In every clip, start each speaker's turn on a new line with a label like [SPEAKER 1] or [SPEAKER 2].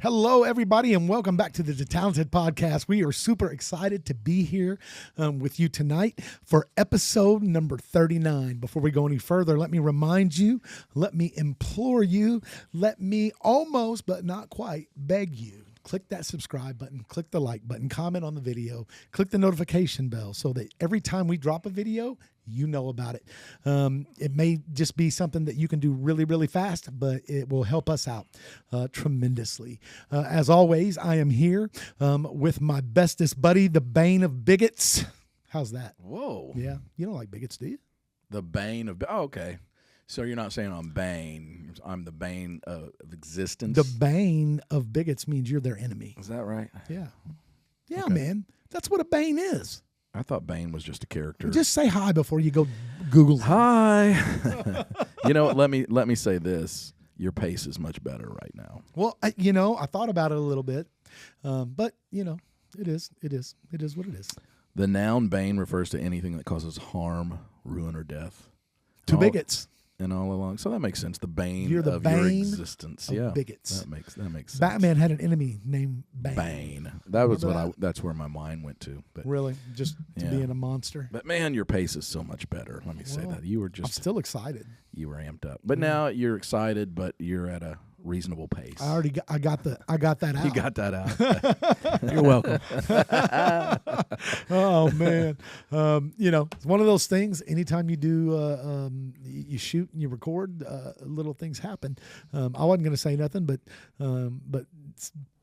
[SPEAKER 1] Hello, everybody, and welcome back to the DeTalented podcast. We are super excited to be here with you tonight for episode number 39. Before we go any further, let me remind you, let me implore you, let me almost, but not quite, beg you. Click that subscribe button, click the like button, comment on the video, click the notification bell so that every time we drop a video, you know about it. It may just be something that you can do really, really fast, but it will help us out tremendously. As always, I am here with my bestest buddy, the Bane of Bigots. How's that?
[SPEAKER 2] Whoa.
[SPEAKER 1] Yeah. You don't like bigots, do you?
[SPEAKER 2] The Bane of... Oh, okay. So you're not saying I'm Bane. I'm the Bane of existence?
[SPEAKER 1] The Bane of Bigots means you're their enemy.
[SPEAKER 2] Is that right?
[SPEAKER 1] Yeah. Yeah,
[SPEAKER 2] Okay.
[SPEAKER 1] man. That's what a Bane is.
[SPEAKER 2] I thought Bane was just a character.
[SPEAKER 1] Just say hi before you go Google it.
[SPEAKER 2] Hi. You know what? Let me say this. Your pace is much better right now.
[SPEAKER 1] Well, I thought about it a little bit, but, it is what it is.
[SPEAKER 2] The noun Bane refers to anything that causes harm, ruin, or death.
[SPEAKER 1] To bigots.
[SPEAKER 2] And all along. So that makes sense. The Bane
[SPEAKER 1] You're the
[SPEAKER 2] of your
[SPEAKER 1] Bane
[SPEAKER 2] existence.
[SPEAKER 1] of
[SPEAKER 2] Yeah.
[SPEAKER 1] bigots.
[SPEAKER 2] That makes sense.
[SPEAKER 1] Batman had an enemy named Bane.
[SPEAKER 2] Bane. That was
[SPEAKER 1] Remember
[SPEAKER 2] what that's where my mind went to. But
[SPEAKER 1] Really? Just to
[SPEAKER 2] Yeah.
[SPEAKER 1] being a monster?
[SPEAKER 2] But man, your pace is so much better. Let me say
[SPEAKER 1] Well,
[SPEAKER 2] that. You were
[SPEAKER 1] I'm
[SPEAKER 2] just
[SPEAKER 1] still excited.
[SPEAKER 2] you were amped up. But now you're excited, but you're at a reasonable pace.
[SPEAKER 1] I got that out.
[SPEAKER 2] You got that out.
[SPEAKER 1] You're welcome. Oh man, it's one of those things. Anytime you do, you shoot and you record, little things happen. I wasn't going to say nothing, but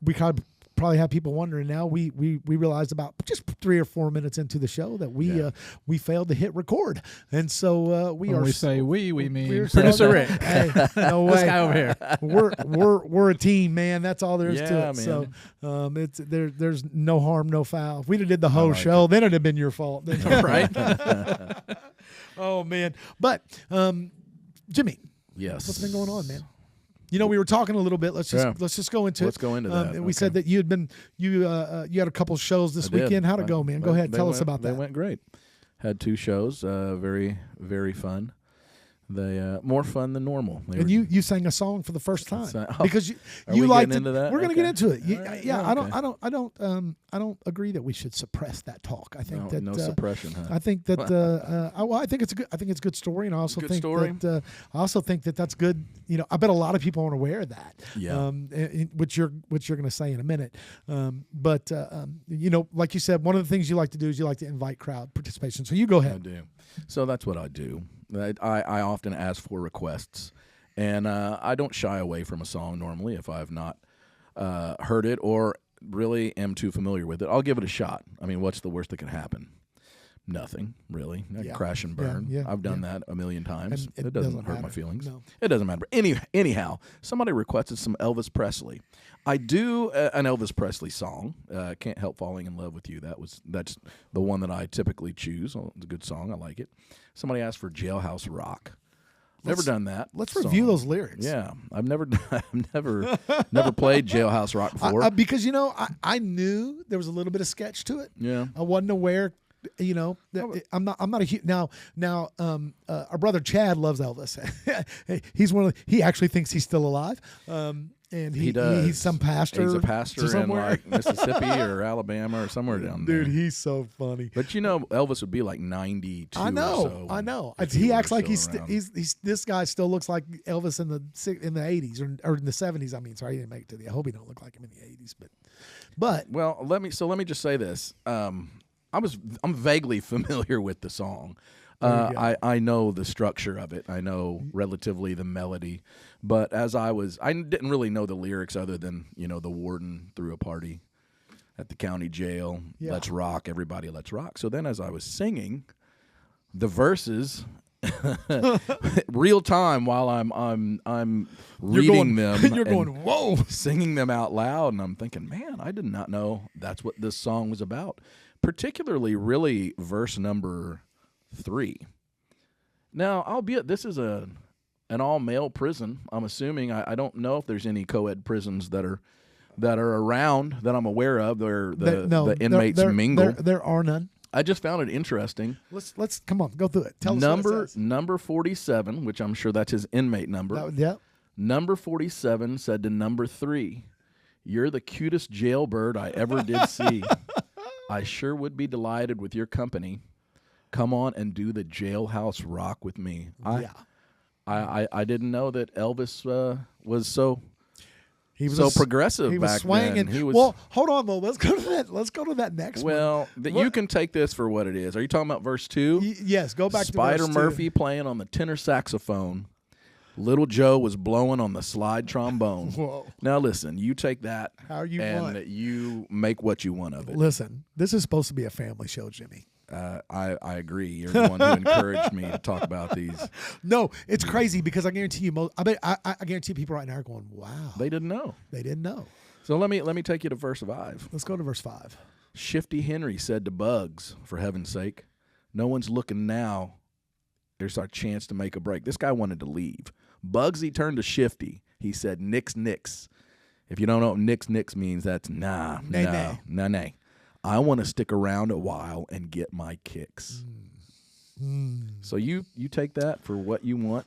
[SPEAKER 1] we kind of probably have people wondering now. We realized about just 3 or 4 minutes into the show that we failed to hit record, and so we
[SPEAKER 3] when
[SPEAKER 1] are.
[SPEAKER 3] we say we mean
[SPEAKER 1] we're
[SPEAKER 3] producer Rick.
[SPEAKER 1] Hey, no way.
[SPEAKER 3] This guy over here.
[SPEAKER 1] We're a team, man. That's all there is to
[SPEAKER 2] Yeah,
[SPEAKER 1] it.
[SPEAKER 2] man.
[SPEAKER 1] So it's there's no harm, no foul. If we'd have did the whole
[SPEAKER 2] like
[SPEAKER 1] show, then it'd have been your fault.
[SPEAKER 2] Right?
[SPEAKER 1] Oh man. But Jimmy,
[SPEAKER 2] Yes.
[SPEAKER 1] what's been going on, man? We were talking a little bit. Let's just go into it.
[SPEAKER 2] Let's go into that.
[SPEAKER 1] And we said that you had a couple shows this weekend. How'd it go, man? Go ahead, tell us about that.
[SPEAKER 2] They went great. Had 2 shows. Very, very fun. They more fun than normal.
[SPEAKER 1] And you sang a song for the first time because
[SPEAKER 2] Are
[SPEAKER 1] you
[SPEAKER 2] we
[SPEAKER 1] like
[SPEAKER 2] getting into that?
[SPEAKER 1] We're going to get into it.
[SPEAKER 2] Right.
[SPEAKER 1] Yeah,
[SPEAKER 2] Okay.
[SPEAKER 1] I don't agree that we should suppress that talk. I think that
[SPEAKER 2] no suppression, huh?
[SPEAKER 1] I think that I think it's a good story, and I also
[SPEAKER 2] Good
[SPEAKER 1] think
[SPEAKER 2] story.
[SPEAKER 1] that that's good. I bet a lot of people aren't aware of that.
[SPEAKER 2] Yeah.
[SPEAKER 1] Which you're going to say in a minute. But like you said, one of the things you like to do is you like to invite crowd participation. So you go ahead.
[SPEAKER 2] I do. So that's what I do. I often ask for requests, and I don't shy away from a song normally if I've not heard it or really am too familiar with it. I'll give it a shot. I mean, what's the worst that can happen? Nothing, really. I can crash and burn.
[SPEAKER 1] Yeah,
[SPEAKER 2] I've done that a million times.
[SPEAKER 1] And
[SPEAKER 2] It doesn't hurt
[SPEAKER 1] matter.
[SPEAKER 2] my feelings.
[SPEAKER 1] No.
[SPEAKER 2] It doesn't matter. Anyhow, somebody requested some Elvis Presley. I do an Elvis Presley song. Can't Help Falling in Love with You. That's the one that I typically choose. Oh, it's a good song. I like it. Somebody asked for Jailhouse Rock. Never done that.
[SPEAKER 1] Let's
[SPEAKER 2] song.
[SPEAKER 1] review those lyrics.
[SPEAKER 2] Yeah, I've never played Jailhouse Rock before.
[SPEAKER 1] Because I knew there was a little bit of sketch to it.
[SPEAKER 2] Yeah.
[SPEAKER 1] I wasn't aware. I'm not a huge now. Our brother Chad loves Elvis. He actually thinks he's still alive. And
[SPEAKER 2] He does.
[SPEAKER 1] He's some pastor.
[SPEAKER 2] He's a pastor in
[SPEAKER 1] somewhere.
[SPEAKER 2] like Mississippi or Alabama or somewhere down there.
[SPEAKER 1] Dude, he's so funny.
[SPEAKER 2] But Elvis would be like 92.
[SPEAKER 1] I know.
[SPEAKER 2] Or so
[SPEAKER 1] I know.
[SPEAKER 2] if
[SPEAKER 1] He
[SPEAKER 2] were
[SPEAKER 1] acts like
[SPEAKER 2] still around.
[SPEAKER 1] he's this guy still looks like Elvis in the 80s or in the 70s. I mean, sorry, he didn't make it to the. I hope he don't look like him in the 80s. But
[SPEAKER 2] Well, let me just say this. I'm vaguely familiar with the song. I know the structure of it. I know relatively the melody, but I didn't really know the lyrics other than the warden threw a party at the county jail.
[SPEAKER 1] Yeah.
[SPEAKER 2] Let's rock, everybody, let's rock. So then, as I was singing the verses, real time while I'm reading them,
[SPEAKER 1] You're going, whoa,
[SPEAKER 2] singing them out loud, and I'm thinking, man, I did not know that's what this song was about. Particularly, really, verse number 3. Now, albeit this is an all-male prison, I'm assuming. I don't know if there's any co-ed prisons that are around that I'm aware of. The inmates mingle.
[SPEAKER 1] There are none.
[SPEAKER 2] I just found it interesting.
[SPEAKER 1] Let's come on, go through it. Tell us what it says.
[SPEAKER 2] Number 47, which I'm sure that's his inmate number.
[SPEAKER 1] Yeah.
[SPEAKER 2] Number 47 said to number 3, You're the cutest jailbird I ever did see. I sure would be delighted with your company. Come on and do the Jailhouse rock with me. I didn't know that Elvis was so progressive.
[SPEAKER 1] He was
[SPEAKER 2] back
[SPEAKER 1] swinging.
[SPEAKER 2] then. He was,
[SPEAKER 1] well, hold on though. Let's go to that next one.
[SPEAKER 2] Well, you can take this for what it is. Are you talking about verse 2?
[SPEAKER 1] Yes, go back to
[SPEAKER 2] Spider
[SPEAKER 1] verse
[SPEAKER 2] Murphy
[SPEAKER 1] 2.
[SPEAKER 2] playing on the tenor saxophone. Little Joe was blowing on the slide trombone.
[SPEAKER 1] Whoa.
[SPEAKER 2] Now listen, you take that
[SPEAKER 1] and
[SPEAKER 2] you make what you want of it.
[SPEAKER 1] Listen, this is supposed to be a family show, Jimmy.
[SPEAKER 2] I agree. You're the one who encouraged me to talk about these.
[SPEAKER 1] No, it's crazy because I guarantee you, I guarantee people right now are going, "Wow,
[SPEAKER 2] They didn't know.
[SPEAKER 1] They didn't know."
[SPEAKER 2] So let me take you to verse 5.
[SPEAKER 1] Let's go to verse 5.
[SPEAKER 2] Shifty Henry said to Bugs, "For heaven's sake, no one's looking now. There's our chance to make a break." This guy wanted to leave. Bugsy turned to Shifty. He said, "Nix, nix." If you don't know what nix, nix means, that's nah. I want to stick around a while and get my kicks. So you take that for what you want.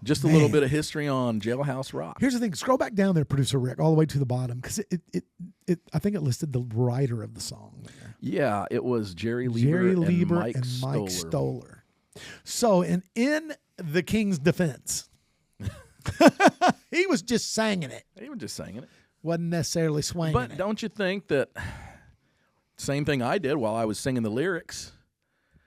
[SPEAKER 2] Just a little bit of history on Jailhouse Rock.
[SPEAKER 1] Here's the thing. Scroll back down there, Producer Rick, all the way to the bottom, because I think it listed the writer of the song there.
[SPEAKER 2] Yeah, it was Jerry Lieber and Mike Stoller.
[SPEAKER 1] So, in the King's defense, he was just singing it.
[SPEAKER 2] He was just singing it.
[SPEAKER 1] Wasn't necessarily swinging
[SPEAKER 2] But
[SPEAKER 1] it.
[SPEAKER 2] don't you think that same thing I did while I was singing the lyrics?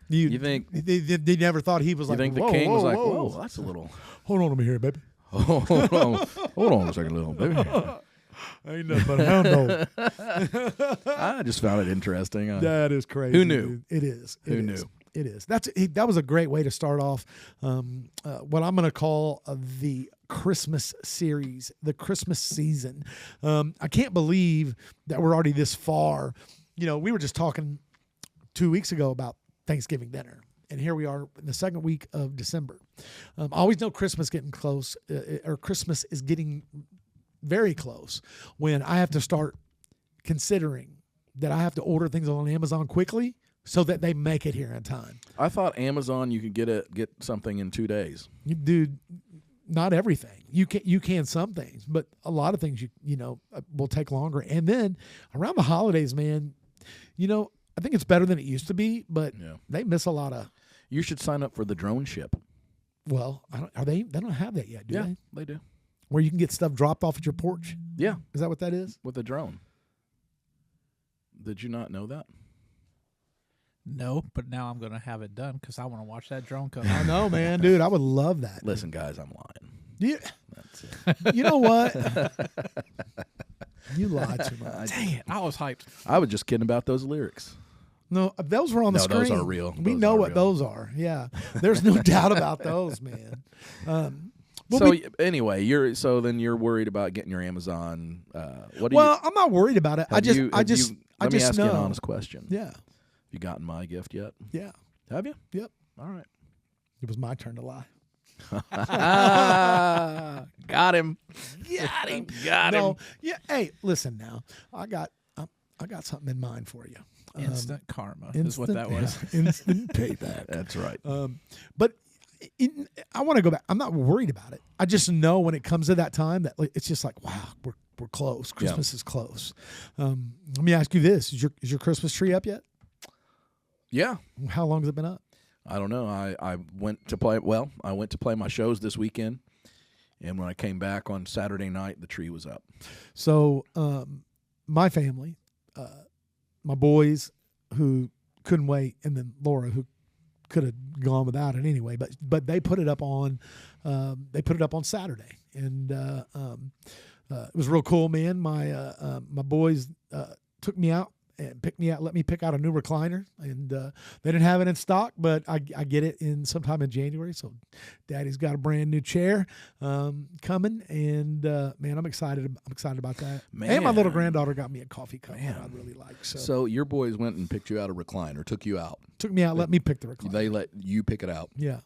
[SPEAKER 2] You think
[SPEAKER 1] they never thought he was
[SPEAKER 2] you
[SPEAKER 1] like,
[SPEAKER 2] think the
[SPEAKER 1] whoa,
[SPEAKER 2] king
[SPEAKER 1] whoa,
[SPEAKER 2] was like,
[SPEAKER 1] whoa,
[SPEAKER 2] whoa, that's a little.
[SPEAKER 1] Hold on a minute here, baby.
[SPEAKER 2] Hold on a second, little baby.
[SPEAKER 1] Ain't nothing but a hound dog.
[SPEAKER 2] I just found it interesting.
[SPEAKER 1] That is crazy.
[SPEAKER 2] Who knew?
[SPEAKER 1] Dude. It is.
[SPEAKER 2] Who knew?
[SPEAKER 1] It is. That was a great way to start off what I'm going to call the Christmas series, the Christmas season. I can't believe that we're already this far. You know, we were just talking 2 weeks ago about Thanksgiving dinner, and here we are in the second week of December. I always know Christmas getting close, or Christmas is getting very close when I have to start considering that I have to order things on Amazon quickly so that they make it here in time.
[SPEAKER 2] I thought Amazon you could get something in 2 days.
[SPEAKER 1] Dude, not everything. You can some things, but a lot of things you know will take longer. And then around the holidays, man, you know, I think it's better than it used to be, but they miss a lot of.
[SPEAKER 2] You should sign up for the drone ship.
[SPEAKER 1] Well, they don't have that yet, do they?
[SPEAKER 2] They do.
[SPEAKER 1] Where you can get stuff dropped off at your porch?
[SPEAKER 2] Yeah.
[SPEAKER 1] Is that what that is?
[SPEAKER 2] With a drone. Did you not know that?
[SPEAKER 3] No, but now I'm going to have it done because I want to watch that drone come.
[SPEAKER 1] I know, man. Dude, I would love that.
[SPEAKER 2] Listen, guys, I'm lying.
[SPEAKER 1] Yeah.
[SPEAKER 2] That's it.
[SPEAKER 1] You know what? You lied too much.
[SPEAKER 3] Dang it. I was hyped.
[SPEAKER 2] I was just kidding about those lyrics.
[SPEAKER 1] No, those were on the screen.
[SPEAKER 2] Those are real.
[SPEAKER 1] We know what those are. Yeah. There's no doubt about those, man.
[SPEAKER 2] Anyway, then you're worried about getting your Amazon.
[SPEAKER 1] I'm not worried about it.
[SPEAKER 2] Let me ask
[SPEAKER 1] know.
[SPEAKER 2] you an honest question.
[SPEAKER 1] Yeah.
[SPEAKER 2] You gotten my gift yet?
[SPEAKER 1] Yeah.
[SPEAKER 2] Have you?
[SPEAKER 1] Yep.
[SPEAKER 2] All right.
[SPEAKER 1] It was my turn to lie.
[SPEAKER 2] Got him. Got him.
[SPEAKER 1] Yeah. Hey, listen now. I got something in mind for you.
[SPEAKER 3] Instant karma is what that was.
[SPEAKER 1] Instant payback.
[SPEAKER 2] That's right.
[SPEAKER 1] But I want to go back. I'm not worried about it. I just know when it comes to that time that it's just like, wow, we're close. Christmas is close. Let me ask you this: is your Christmas tree up yet?
[SPEAKER 2] Yeah.
[SPEAKER 1] How long has it been up?
[SPEAKER 2] I don't know. I went to play. Well, I went to play my shows this weekend, and when I came back on Saturday night, the tree was up.
[SPEAKER 1] So, my family, my boys who couldn't wait, and then Laura who could have gone without it anyway, but they put it up on Saturday, and it was real cool, man. My boys took me out and picked me out, let me pick out a new recliner, and they didn't have it in stock, but I get it in sometime in January. So Daddy's got a brand new chair coming, and man, I'm excited about that.
[SPEAKER 2] Man.
[SPEAKER 1] And my little granddaughter got me a coffee cup that I really like.
[SPEAKER 2] So your boys went and picked you out a recliner, took you out.
[SPEAKER 1] Took me out, let me pick the recliner.
[SPEAKER 2] They let you pick it out.
[SPEAKER 1] Yeah.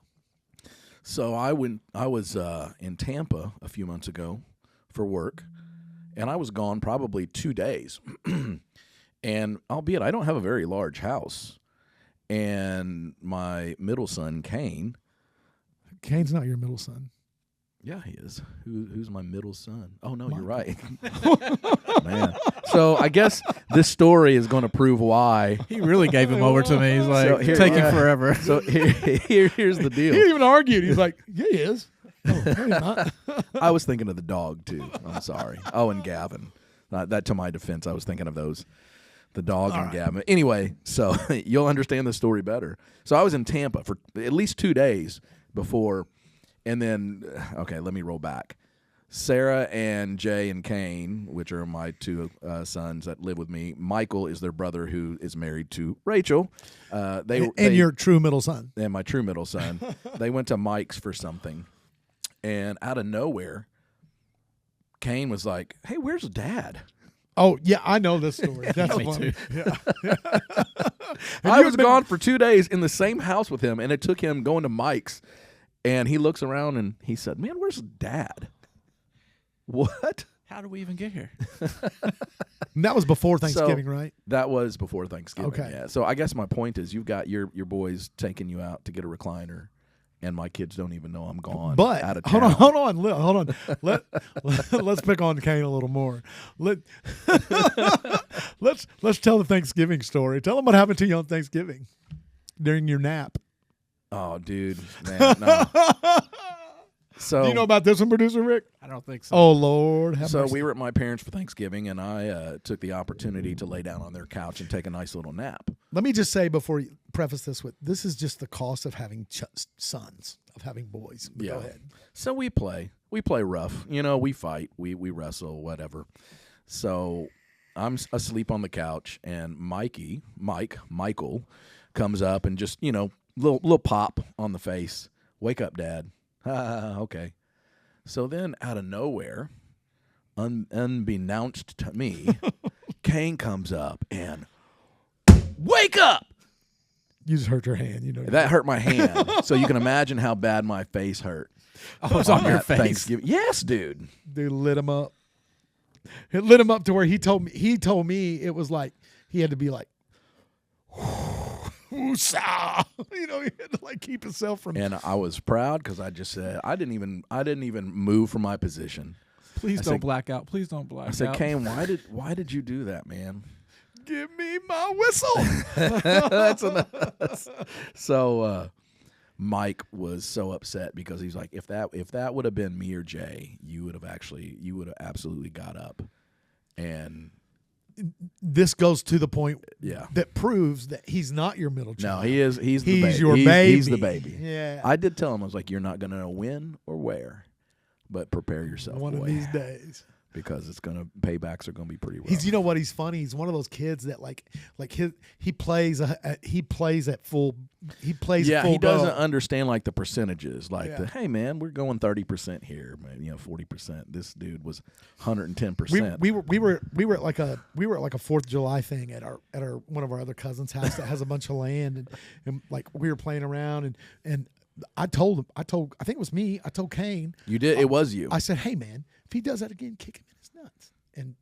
[SPEAKER 2] So I was in Tampa a few months ago for work, and I was gone probably 2 days. And albeit I don't have a very large house, and my middle son, Cane's
[SPEAKER 1] not your middle son.
[SPEAKER 2] Yeah, he is. Who's my middle son? Oh, no, you're right. Man. So I guess this story is going to prove why.
[SPEAKER 3] He really gave him over to me. He's like, taking forever.
[SPEAKER 2] So here's the deal.
[SPEAKER 1] He didn't even argue. He's like, yeah, he is. Oh, no, you're not.
[SPEAKER 2] I was thinking of the dog, too. I'm sorry. Oh, and Gavin. That, to my defense, I was thinking of those. The dog and Gavin. Anyway, so you'll understand the story better. So I was in Tampa for at least 2 days before, and then, okay, let me roll back. Sarah and Jay and Kane, which are my two sons that live with me. Michael is their brother who is married to Rachel. They
[SPEAKER 1] your true middle son.
[SPEAKER 2] And my true middle son. They went to Mike's for something. And out of nowhere, Kane was like, hey, where's Dad?
[SPEAKER 1] Oh, yeah, I know this story. That's
[SPEAKER 3] Me
[SPEAKER 1] funny.
[SPEAKER 3] too.
[SPEAKER 1] Yeah.
[SPEAKER 2] I was gone for 2 days in the same house with him, and it took him going to Mike's. And he looks around, and he said, man, where's Dad? What?
[SPEAKER 3] How did we even get here?
[SPEAKER 1] And that was before Thanksgiving, right?
[SPEAKER 2] That was before Thanksgiving,
[SPEAKER 1] Okay.
[SPEAKER 2] yeah. So I guess my point is you've got your boys taking you out to get a recliner, and my kids don't even know I'm gone
[SPEAKER 1] But
[SPEAKER 2] out of town.
[SPEAKER 1] hold on. Let's pick on Kane a little more. Let's tell the Thanksgiving story. Tell them what happened to you on Thanksgiving during your nap.
[SPEAKER 2] Oh, dude, man, no. So
[SPEAKER 1] Do you know about this one, producer Rick?
[SPEAKER 3] I don't think so.
[SPEAKER 1] Oh Lord, have
[SPEAKER 2] So
[SPEAKER 1] mercy.
[SPEAKER 2] we were at my parents' for Thanksgiving, and I took the opportunity to lay down on their couch and take a nice little nap.
[SPEAKER 1] Let me just say before you preface this with this is just the cost of having sons, of having boys. But Go ahead.
[SPEAKER 2] So we play rough. You know, we fight, we wrestle, whatever. So I'm asleep on the couch, and Michael comes up and just, you know, little pop on the face. Wake up, Dad. Okay. So then out of nowhere, unbeknownst to me, Kane comes up and wake up.
[SPEAKER 1] You just hurt your hand. You know
[SPEAKER 2] That hurt my hand. So you can imagine how bad my face hurt.
[SPEAKER 3] Oh, it's on your
[SPEAKER 2] that
[SPEAKER 3] face.
[SPEAKER 2] Thanksgiving. Yes, dude.
[SPEAKER 1] Dude lit him up. It lit him up to where he told me it was like he had to be like, woosah. You know, he had to like keep himself from.
[SPEAKER 2] And I was proud because I just said I didn't even move from my position.
[SPEAKER 3] Please
[SPEAKER 2] I
[SPEAKER 3] don't
[SPEAKER 2] said-
[SPEAKER 3] black out. Please don't black out.
[SPEAKER 2] I said, Kane, why did you do that, man?
[SPEAKER 1] Give me my whistle.
[SPEAKER 2] That's enough. So Mike was so upset because he's like, if that would have been me or Jay, you would have absolutely got up. And
[SPEAKER 1] This goes to the point
[SPEAKER 2] yeah.
[SPEAKER 1] that proves that he's not your middle
[SPEAKER 2] No,
[SPEAKER 1] child.
[SPEAKER 2] he is. He's the baby.
[SPEAKER 1] your baby.
[SPEAKER 2] He's the baby.
[SPEAKER 1] Yeah.
[SPEAKER 2] I did tell him, I was like, you're not going to know when or where, but prepare yourself.
[SPEAKER 1] One
[SPEAKER 2] boy,
[SPEAKER 1] of these days.
[SPEAKER 2] because paybacks are going to be pretty rough.
[SPEAKER 1] You know what? He's funny. He's one of those kids that he plays at full. He plays.
[SPEAKER 2] Yeah,
[SPEAKER 1] full
[SPEAKER 2] he doesn't
[SPEAKER 1] go.
[SPEAKER 2] understand like the percentages. Like
[SPEAKER 1] Yeah.
[SPEAKER 2] hey man, we're going 30% here, man. 40%. This dude was 110%.
[SPEAKER 1] We were at like a 4th of July thing at our one of our other cousins' house that has a bunch of land and like we were playing around and I told him I think it was me. I told Kane.
[SPEAKER 2] You did. It was you.
[SPEAKER 1] I said, hey man, if he does that again, kick him in his nuts. And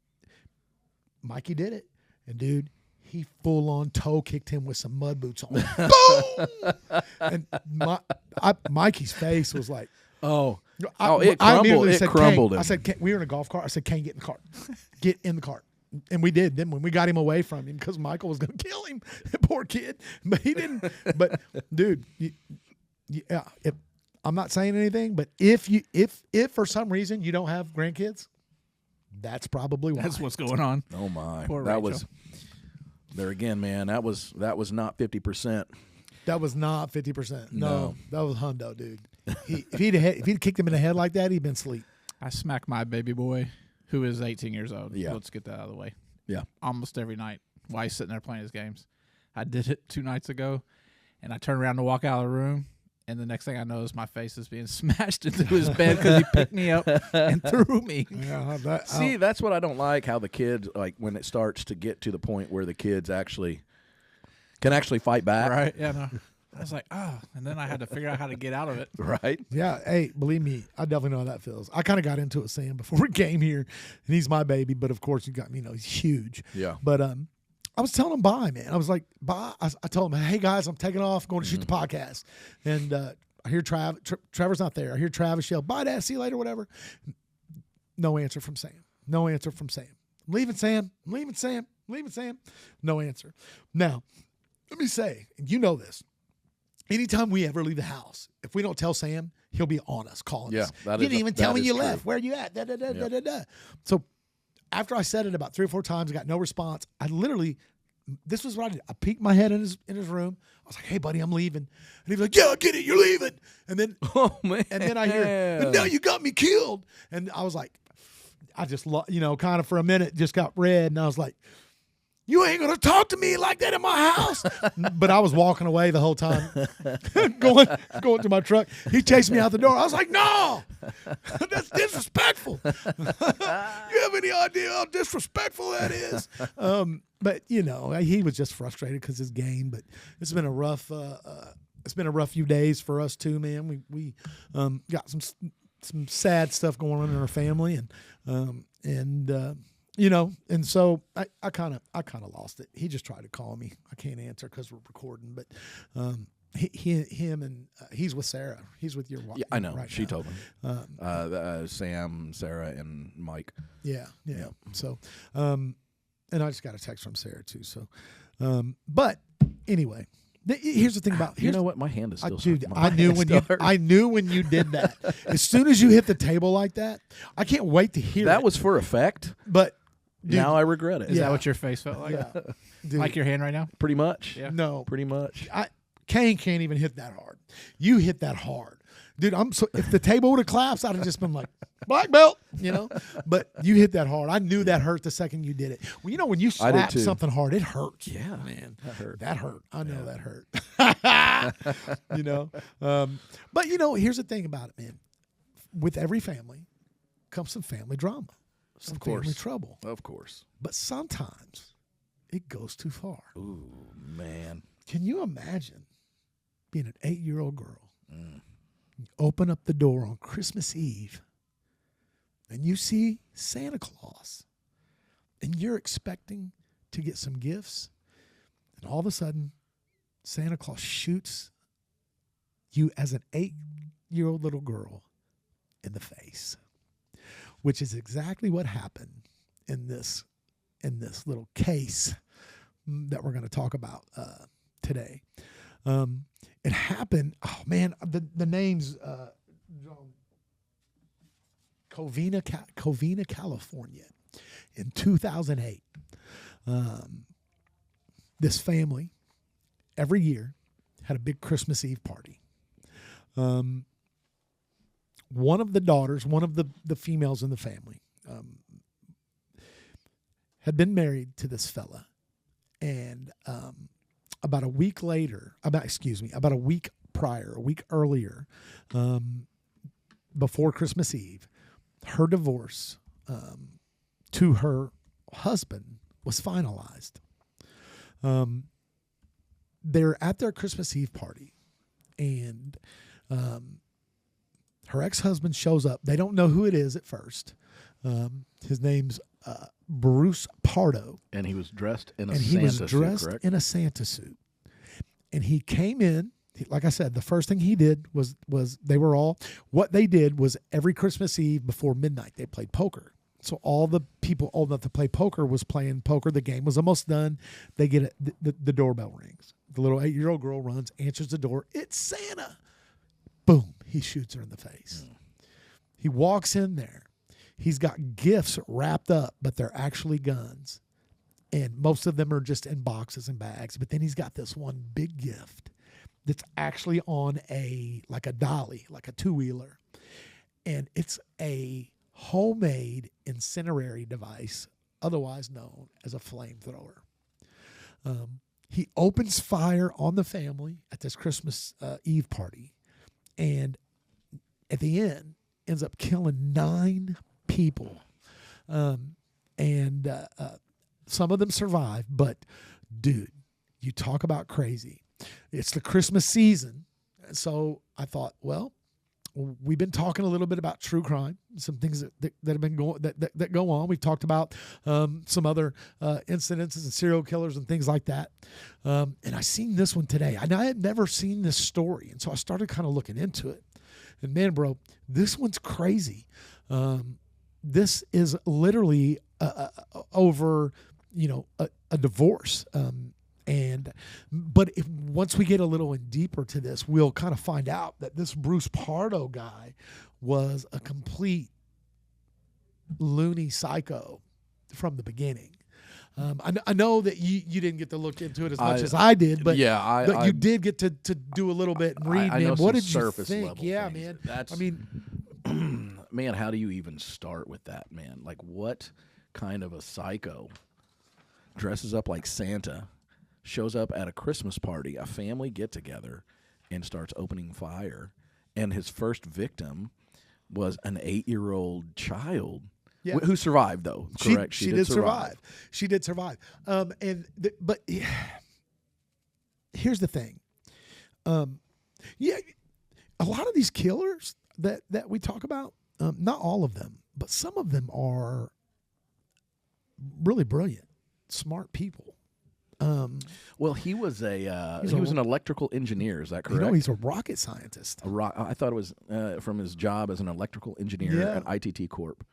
[SPEAKER 1] Mikey did it. And dude, he full on toe kicked him with some mud boots on. Boom! And Mikey's face was like,
[SPEAKER 2] it
[SPEAKER 1] I
[SPEAKER 2] crumbled.
[SPEAKER 1] immediately
[SPEAKER 2] It
[SPEAKER 1] said,
[SPEAKER 2] crumbled
[SPEAKER 1] Kane,
[SPEAKER 2] him.
[SPEAKER 1] I said, we were in a golf cart. I said, Kane, get in the cart. Get in the cart. And we did. Then when we got him away from him because Michael was going to kill him, poor kid. But he didn't. But dude, yeah. I'm not saying anything, but if for some reason you don't have grandkids, that's probably why.
[SPEAKER 3] That's what's going on.
[SPEAKER 2] Oh my,
[SPEAKER 3] Poor
[SPEAKER 2] that
[SPEAKER 3] Rachel.
[SPEAKER 2] was there again, man. That was not 50%.
[SPEAKER 1] That was not 50%. No,
[SPEAKER 2] No.
[SPEAKER 1] that was hundo, dude. If he'd kicked him in the head like that, he'd been asleep.
[SPEAKER 3] I smack my baby boy, who is 18 years old.
[SPEAKER 2] Yeah.
[SPEAKER 3] Let's get that out of the way.
[SPEAKER 2] Yeah.
[SPEAKER 3] Almost every night while he's sitting there playing his games. I did it 2 nights ago, and I turned around to walk out of the room, and the next thing I know is my face is being smashed into his bed because he picked me up and threw me.
[SPEAKER 1] Yeah,
[SPEAKER 2] See, that's what I don't like. How the kids like when it starts to get to the point where the kids can actually fight back.
[SPEAKER 3] Right? Yeah, no. I was like, and then I had to figure out how to get out of it.
[SPEAKER 2] Right.
[SPEAKER 1] yeah. Hey, believe me, I definitely know how that feels. I kind of got into it, Sam, before we came here, and he's my baby. But of course, you got me. He's huge.
[SPEAKER 2] Yeah.
[SPEAKER 1] But I was telling him bye, man. I was like, bye. I told him, hey guys, I'm taking off, going to shoot the podcast, and I hear Trevor's not there. I hear Travis yell, bye, Dad, see you later, whatever. No answer from Sam. No answer from Sam. I'm leaving Sam. I'm leaving Sam. I'm leaving Sam. No answer. Now, let me say, you know this. Anytime we ever leave the house, if we don't tell Sam, he'll be on us, calling us. You didn't even tell me you left. Where are you at? Da, da, da, da, da, da. So after I said it about 3 or 4 times, I got no response. I literally, this was what I did. I peeked my head in his room. I was like, hey, buddy, I'm leaving. And he was like, yeah, I get it. You're leaving. And then, and then I hear, and now you got me killed. And I was like, I just, kind of for a minute just got red. And I was like, you ain't going to talk to me like that in my house. But I was walking away the whole time, going to my truck. He chased me out the door. I was like, no, that's disrespectful. You have any idea how disrespectful that is? But, he was just frustrated because his game. But it's been a rough few days for us too, man. We got some sad stuff going on in our family, and so I kind of lost it. He just tried to call me. I can't answer because we're recording, but he's with Sarah. He's with your wife.
[SPEAKER 2] Yeah, I know.
[SPEAKER 1] Right
[SPEAKER 2] she
[SPEAKER 1] now.
[SPEAKER 2] told me. Sam, Sarah, and Mike.
[SPEAKER 1] Yeah. So, and I just got a text from Sarah too. So, but anyway. Here's the thing about
[SPEAKER 2] you know what, my hand is still
[SPEAKER 1] dude. I knew when you did that. As soon as you hit the table like that, I can't wait to hear
[SPEAKER 2] that
[SPEAKER 1] it.
[SPEAKER 2] was for effect.
[SPEAKER 1] But dude,
[SPEAKER 2] now I regret it.
[SPEAKER 3] Is that what your face felt like?
[SPEAKER 1] Yeah. Dude,
[SPEAKER 3] Like your hand right now?
[SPEAKER 2] Pretty much.
[SPEAKER 3] Yeah.
[SPEAKER 1] No,
[SPEAKER 2] Pretty much.
[SPEAKER 1] Kane can't even hit that hard. You hit that hard, dude. If the table would have collapsed, I'd have just been like black belt, But you hit that hard. I knew that hurt the second you did it. Well, when you slap something hard, it hurts.
[SPEAKER 2] Yeah,
[SPEAKER 1] man,
[SPEAKER 2] that
[SPEAKER 1] hurt. I know that hurt. But here's the thing about it, man. With every family comes some family drama, some family trouble.
[SPEAKER 2] Of course.
[SPEAKER 1] But sometimes it goes too far.
[SPEAKER 2] Ooh, man.
[SPEAKER 1] Can you imagine being an 8-year-old girl? You open up the door on Christmas Eve and you see Santa Claus and you're expecting to get some gifts, and all of a sudden Santa Claus shoots you as an 8-year-old little girl in the face, which is exactly what happened in this little case that we're going to talk about today. It happened. Oh man, the name's Covina, California, in 2008. This family every year had a big Christmas Eve party. One of the daughters, one of the females in the family, had been married to this fella, and about a week earlier, before Christmas Eve, her divorce to her husband was finalized. They're at their Christmas Eve party, and her ex-husband shows up. They don't know who it is at first. His name's Bruce Pardo.
[SPEAKER 2] And he was dressed in a Santa suit. And he came in, like I said, the first thing he did was what they did was every Christmas Eve before midnight, they played poker. So all the people old enough to play poker was playing poker. The game was almost done. They get it. The doorbell rings. The little 8-year-old girl runs, answers the door. It's Santa. Boom. He shoots her in the face. He walks in there. He's got gifts wrapped up, but they're actually guns. And most of them are just in boxes and bags. But then he's got this one big gift that's actually on a dolly, like a 2-wheeler. And it's a homemade incendiary device, otherwise known as a flamethrower. He opens fire on the family at this Christmas Eve party. And at the end, ends up killing 9 people. And some of them survive, but dude, you talk about crazy. It's the Christmas season. So I thought, well,
[SPEAKER 1] we've been talking a little bit about true crime, some things that have been going that go on. We've talked about some other incidences and serial killers and things like that. And I seen this one today. I had never seen this story, and so I started kind of looking into it. And man, bro, this one's crazy. This is literally over, a divorce. But once we get a little in deeper to this, we'll kind of find out that this Bruce Pardo guy was a complete loony psycho from the beginning. I know that you didn't get to look into it as much as I did, but you did get to do a little bit and read. Man, what did you think? Yeah, man.
[SPEAKER 2] Man, how do you even start with that, man? Like, what kind of a psycho dresses up like Santa, shows up at a Christmas party, a family get-together, and starts opening fire? And his first victim was an 8-year-old child who survived, though. Correct?
[SPEAKER 1] She did survive. She did survive. But here's the thing. A lot of these killers that we talk about, not all of them, but some of them are really brilliant, smart people.
[SPEAKER 2] Well, he was an electrical engineer. Is that correct?
[SPEAKER 1] He's a rocket scientist.
[SPEAKER 2] I thought it was from his job as an electrical engineer at ITT Corp.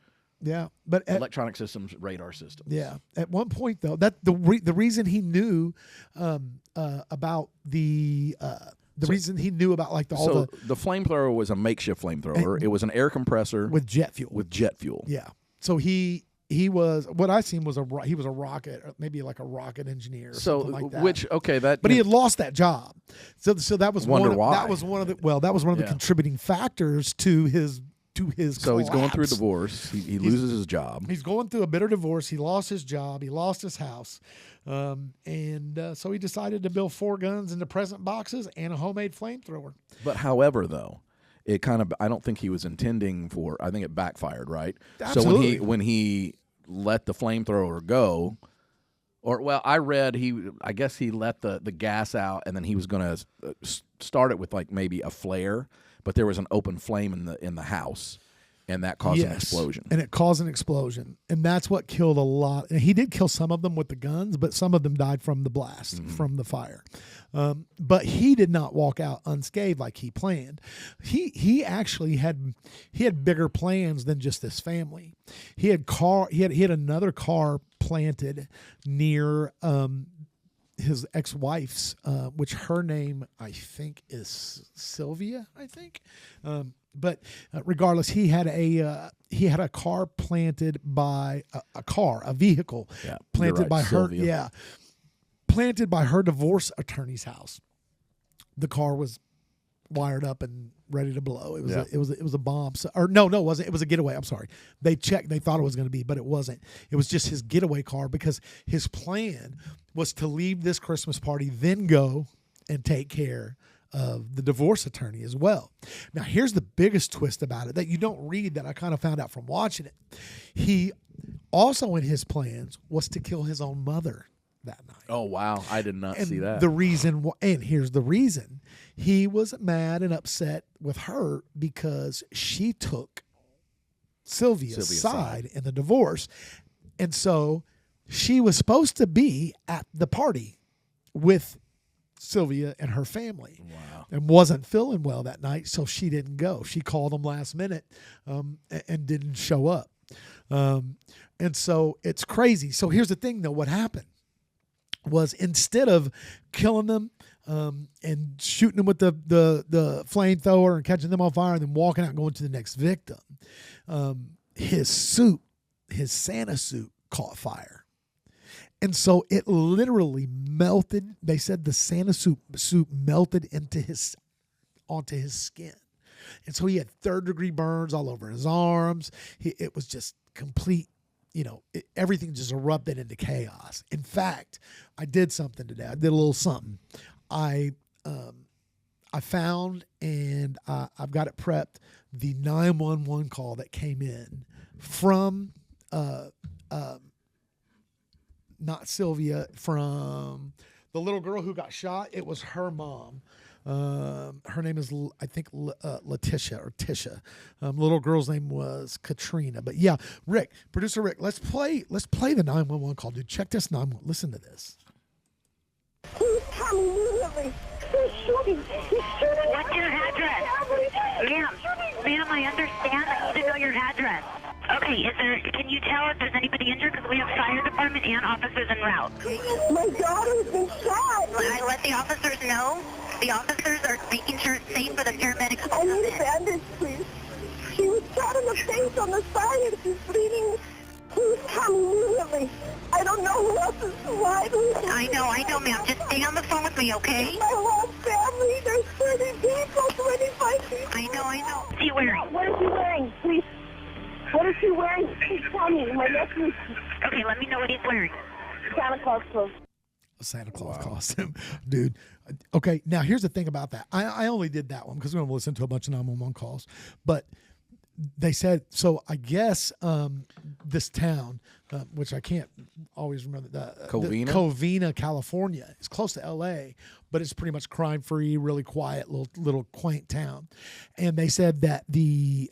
[SPEAKER 1] Yeah, but
[SPEAKER 2] electronic systems, radar systems.
[SPEAKER 1] Yeah, at one point though, that the reason he knew about the reason he knew about like the
[SPEAKER 2] flamethrower was a makeshift flamethrower. It was an air compressor
[SPEAKER 1] with jet fuel. Yeah, so he was, what I seen was he was a rocket, maybe like a rocket engineer or something like that. But he had lost that job. So that was
[SPEAKER 2] why.
[SPEAKER 1] That was one of the contributing factors to his
[SPEAKER 2] So
[SPEAKER 1] collapse.
[SPEAKER 2] He's going through a divorce. He loses his job.
[SPEAKER 1] He's going through a bitter divorce. He lost his job. He lost his house. So he decided to build 4 guns into present boxes and a homemade flamethrower.
[SPEAKER 2] But however, though, I don't think he was intending for, I think it backfired, right?
[SPEAKER 1] Absolutely.
[SPEAKER 2] So when he let the flamethrower go, I read I guess he let the gas out, and then he was going to start it with like maybe a flare, but there was an open flame in the house, and that caused an explosion.
[SPEAKER 1] And it caused an explosion, and that's what killed a lot. And he did kill some of them with the guns, but some of them died from the blast, from the fire. But he did not walk out unscathed like he planned. He actually had bigger plans than just this family. He had another car planted near his ex-wife's, which her name I think is Sylvia. I think. But regardless, he had a car planted by a vehicle planted by
[SPEAKER 2] Sylvia.
[SPEAKER 1] her. Yeah, planted by her divorce attorney's house. The car was wired up and ready to blow. It was a bomb. No, it wasn't. It was a getaway. I'm sorry. They checked. They thought it was going to be, but it wasn't. It was just his getaway car, because his plan was to leave this Christmas party, then go and take care of the divorce attorney as well. Now, here's the biggest twist about it that you don't read, that I kind of found out from watching it. He also, in his plans, was to kill his own mother that night.
[SPEAKER 2] Oh, wow. I did not see that.
[SPEAKER 1] And here's the reason. He was mad and upset with her because she took Sylvia's side in the divorce. And so she was supposed to be at the party with Sylvia and her family.
[SPEAKER 2] Wow.
[SPEAKER 1] And wasn't feeling well that night, so she didn't go. She called him last minute and didn't show up. And so it's crazy. So here's the thing, though. What happened was, instead of killing them and shooting them with the flamethrower and catching them on fire and then walking out and going to the next victim, his Santa suit caught fire. And so it literally melted. They said the Santa suit melted onto his skin. And so he had 3rd-degree burns all over his arms. It was just complete, everything just erupted into chaos. In fact, I did something today. I did a little something. I found, and I've got it prepped, the 911 call that came in from not Sylvia, from the little girl who got shot. It was her mom Her name is, I think, Letitia or Tisha. Little girl's name was Katrina. But yeah, Rick, producer Rick, let's play the 911 call, dude. Check this 911. Listen to this.
[SPEAKER 4] Please tell me immediately. He's shooting. He's shooting.
[SPEAKER 5] What's your address? Ma'am, I understand. I need to know your address. Okay, can you tell if there's anybody injured? Because we have fire department and officers en route.
[SPEAKER 4] My daughter's been shot.
[SPEAKER 5] I let the officers know. The officers are making sure it's safe for the paramedics.
[SPEAKER 4] I need a bandage, please. She was shot in the face on the side and she's bleeding. Please come immediately. I don't know who else is alive.
[SPEAKER 5] I know, ma'am. Just stay on the phone with me, okay?
[SPEAKER 4] My whole family, there's 30 people, 25 people.
[SPEAKER 5] I know. What's he wearing?
[SPEAKER 4] What is he wearing, please? What is he wearing? Please tell me. My nephew.
[SPEAKER 5] Okay, let me know what he's wearing.
[SPEAKER 4] Santa Claus clothes.
[SPEAKER 1] Santa Claus costume, dude. Okay, now here's the thing about that. I only did that one because we're going to listen to a bunch of 911 calls. But they said, so I guess this town, which I can't always remember, Covina, California, is close to L.A., but it's pretty much crime-free, really quiet, little quaint town. And they said that the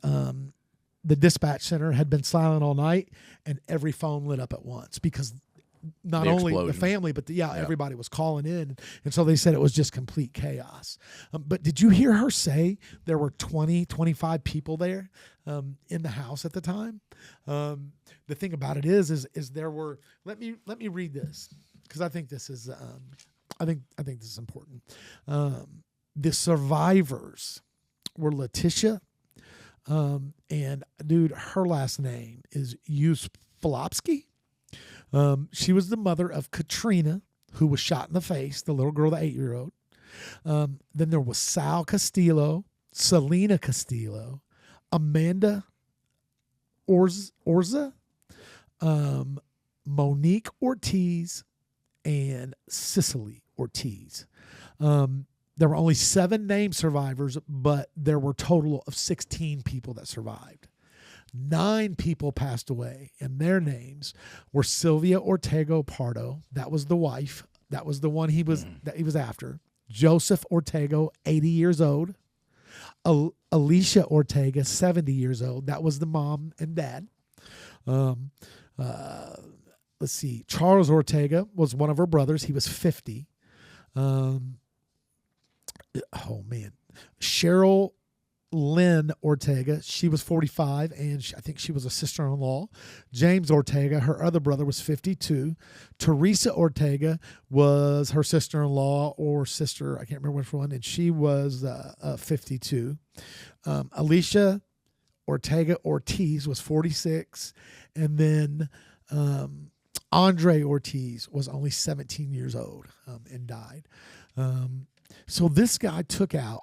[SPEAKER 1] dispatch center had been silent all night, and every phone lit up at once because not only the family, but everybody was calling in. And so they said it was just complete chaos. But did you hear her say there were 20, 25 people there in the house at the time? The thing about it is there were, let me read this because I think this is, I think this is important. The survivors were Letitia, and dude, her last name is Uspolopsky. She was the mother of Katrina, who was shot in the face, the little girl, the 8-year-old. Then there was Sal Castillo, Selena Castillo, Amanda Orza, Monique Ortiz, and Cicely Ortiz. There were only 7 named survivors, but there were a total of 16 people that survived. 9 people passed away, and their names were Sylvia Ortega Pardo. That was the wife. That was the one he was after. Joseph Ortega, 80 years old. Alicia Ortega, 70 years old. That was the mom and dad. Let's see. Charles Ortega was one of her brothers. He was 50. Cheryl Lynn Ortega, she was 45, and I think she was a sister-in-law. James Ortega, her other brother, was 52. Teresa Ortega was her sister-in-law or sister, I can't remember which one, and she was 52. Alicia Ortega Ortiz was 46, and then Andre Ortiz was only 17 years old and died. So this guy took out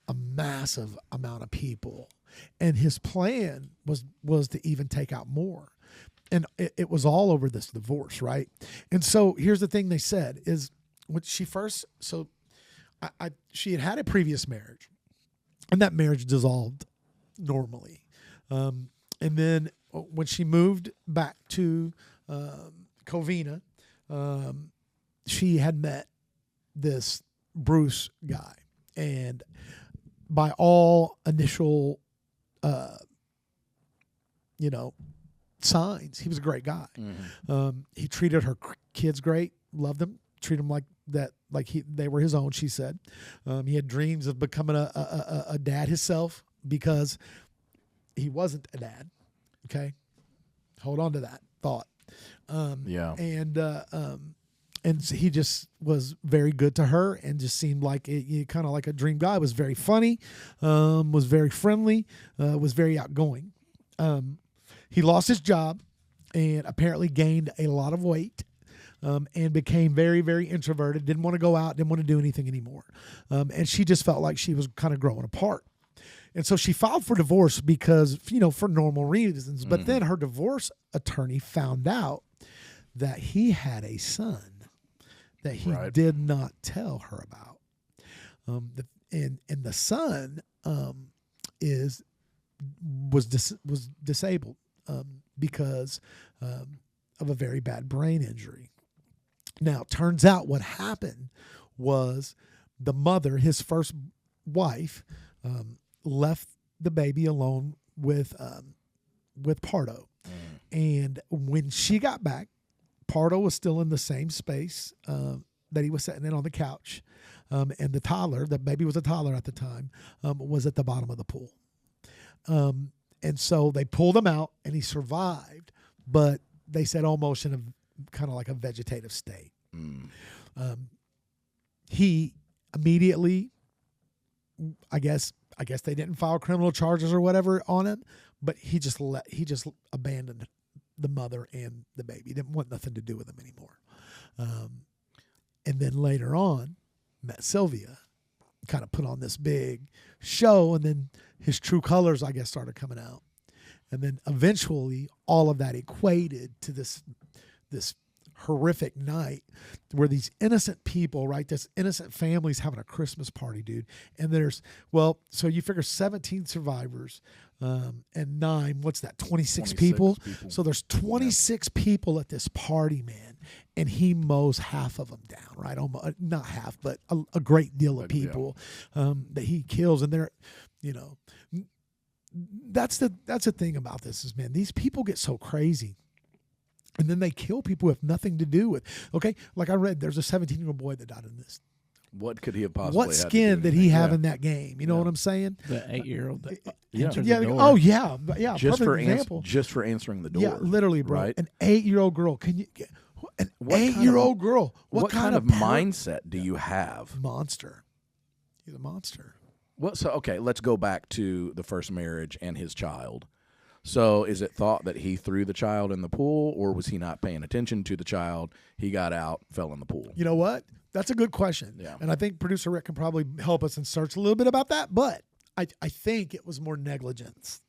[SPEAKER 1] a massive amount of people, and his plan was to even take out more, and it was all over this divorce, right? And so here's the thing they said is when she first, so she had a previous marriage, and that marriage dissolved normally, and then when she moved back to Covina, she had met this Bruce guy, and by all initial, signs, he was a great guy. Mm-hmm. He treated her kids great, loved them, treated them like that, they were his own. She said, he had dreams of becoming a dad himself because he wasn't a dad. Okay, hold on to that thought. And he just was very good to her and just seemed like kind of like a dream guy. Was very funny, was very friendly, was very outgoing. He lost his job and apparently gained a lot of weight, and became very, very introverted, didn't want to go out, didn't want to do anything anymore. And she just felt like she was kind of growing apart. And so she filed for divorce because, for normal reasons. But then her divorce attorney found out that he had a son that he did not tell her about. And the son was disabled because of a very bad brain injury. Now, turns out what happened was the mother, his first wife, left the baby alone with Pardo. And when she got back, Pardo was still in the same space that he was sitting in on the couch. And the toddler, the baby was a toddler at the time, was at the bottom of the pool. And so they pulled him out, and he survived, but they said almost in a kind of like a vegetative state. He immediately, I guess they didn't file criminal charges or whatever on him, but he just abandoned the mother and the baby. He didn't want nothing to do with them anymore. And then later on, met Sylvia, kind of put on this big show, and then his true colors, I guess, started coming out. And then eventually all of that equated to this horrific night where these innocent people, right, this innocent families having a Christmas party, dude. And so you figure 17 survivors and 9, what's that, 26 people? So there's 26 people at this party, man. And he mows half of them down, right? Almost, not half, but a great deal of people that he kills. And they're, that's the thing about this is, man, these people get so crazy. And then they kill people with nothing to do with. Okay, like I read, there's a 17-year-old boy that died in this.
[SPEAKER 2] What could he have possibly?
[SPEAKER 1] What skin did he have in that game? You know what I'm saying?
[SPEAKER 3] The 8-year-old.
[SPEAKER 1] Yeah. Oh yeah.
[SPEAKER 2] Just
[SPEAKER 1] perfect
[SPEAKER 2] for
[SPEAKER 1] example.
[SPEAKER 2] just for answering the door.
[SPEAKER 1] Yeah, literally, bro.
[SPEAKER 2] Right?
[SPEAKER 1] An 8-year-old girl. Can you? An 8-year-old girl.
[SPEAKER 2] What kind of mindset do you have?
[SPEAKER 1] Monster. He's a monster.
[SPEAKER 2] Well, so okay, let's go back to the first marriage and his child. So is it thought that he threw the child in the pool, or was he not paying attention to the child? He got out, fell in the pool.
[SPEAKER 1] You know what? That's a good question.
[SPEAKER 2] Yeah.
[SPEAKER 1] And I think producer Rick can probably help us and search a little bit about that. But I think it was more negligence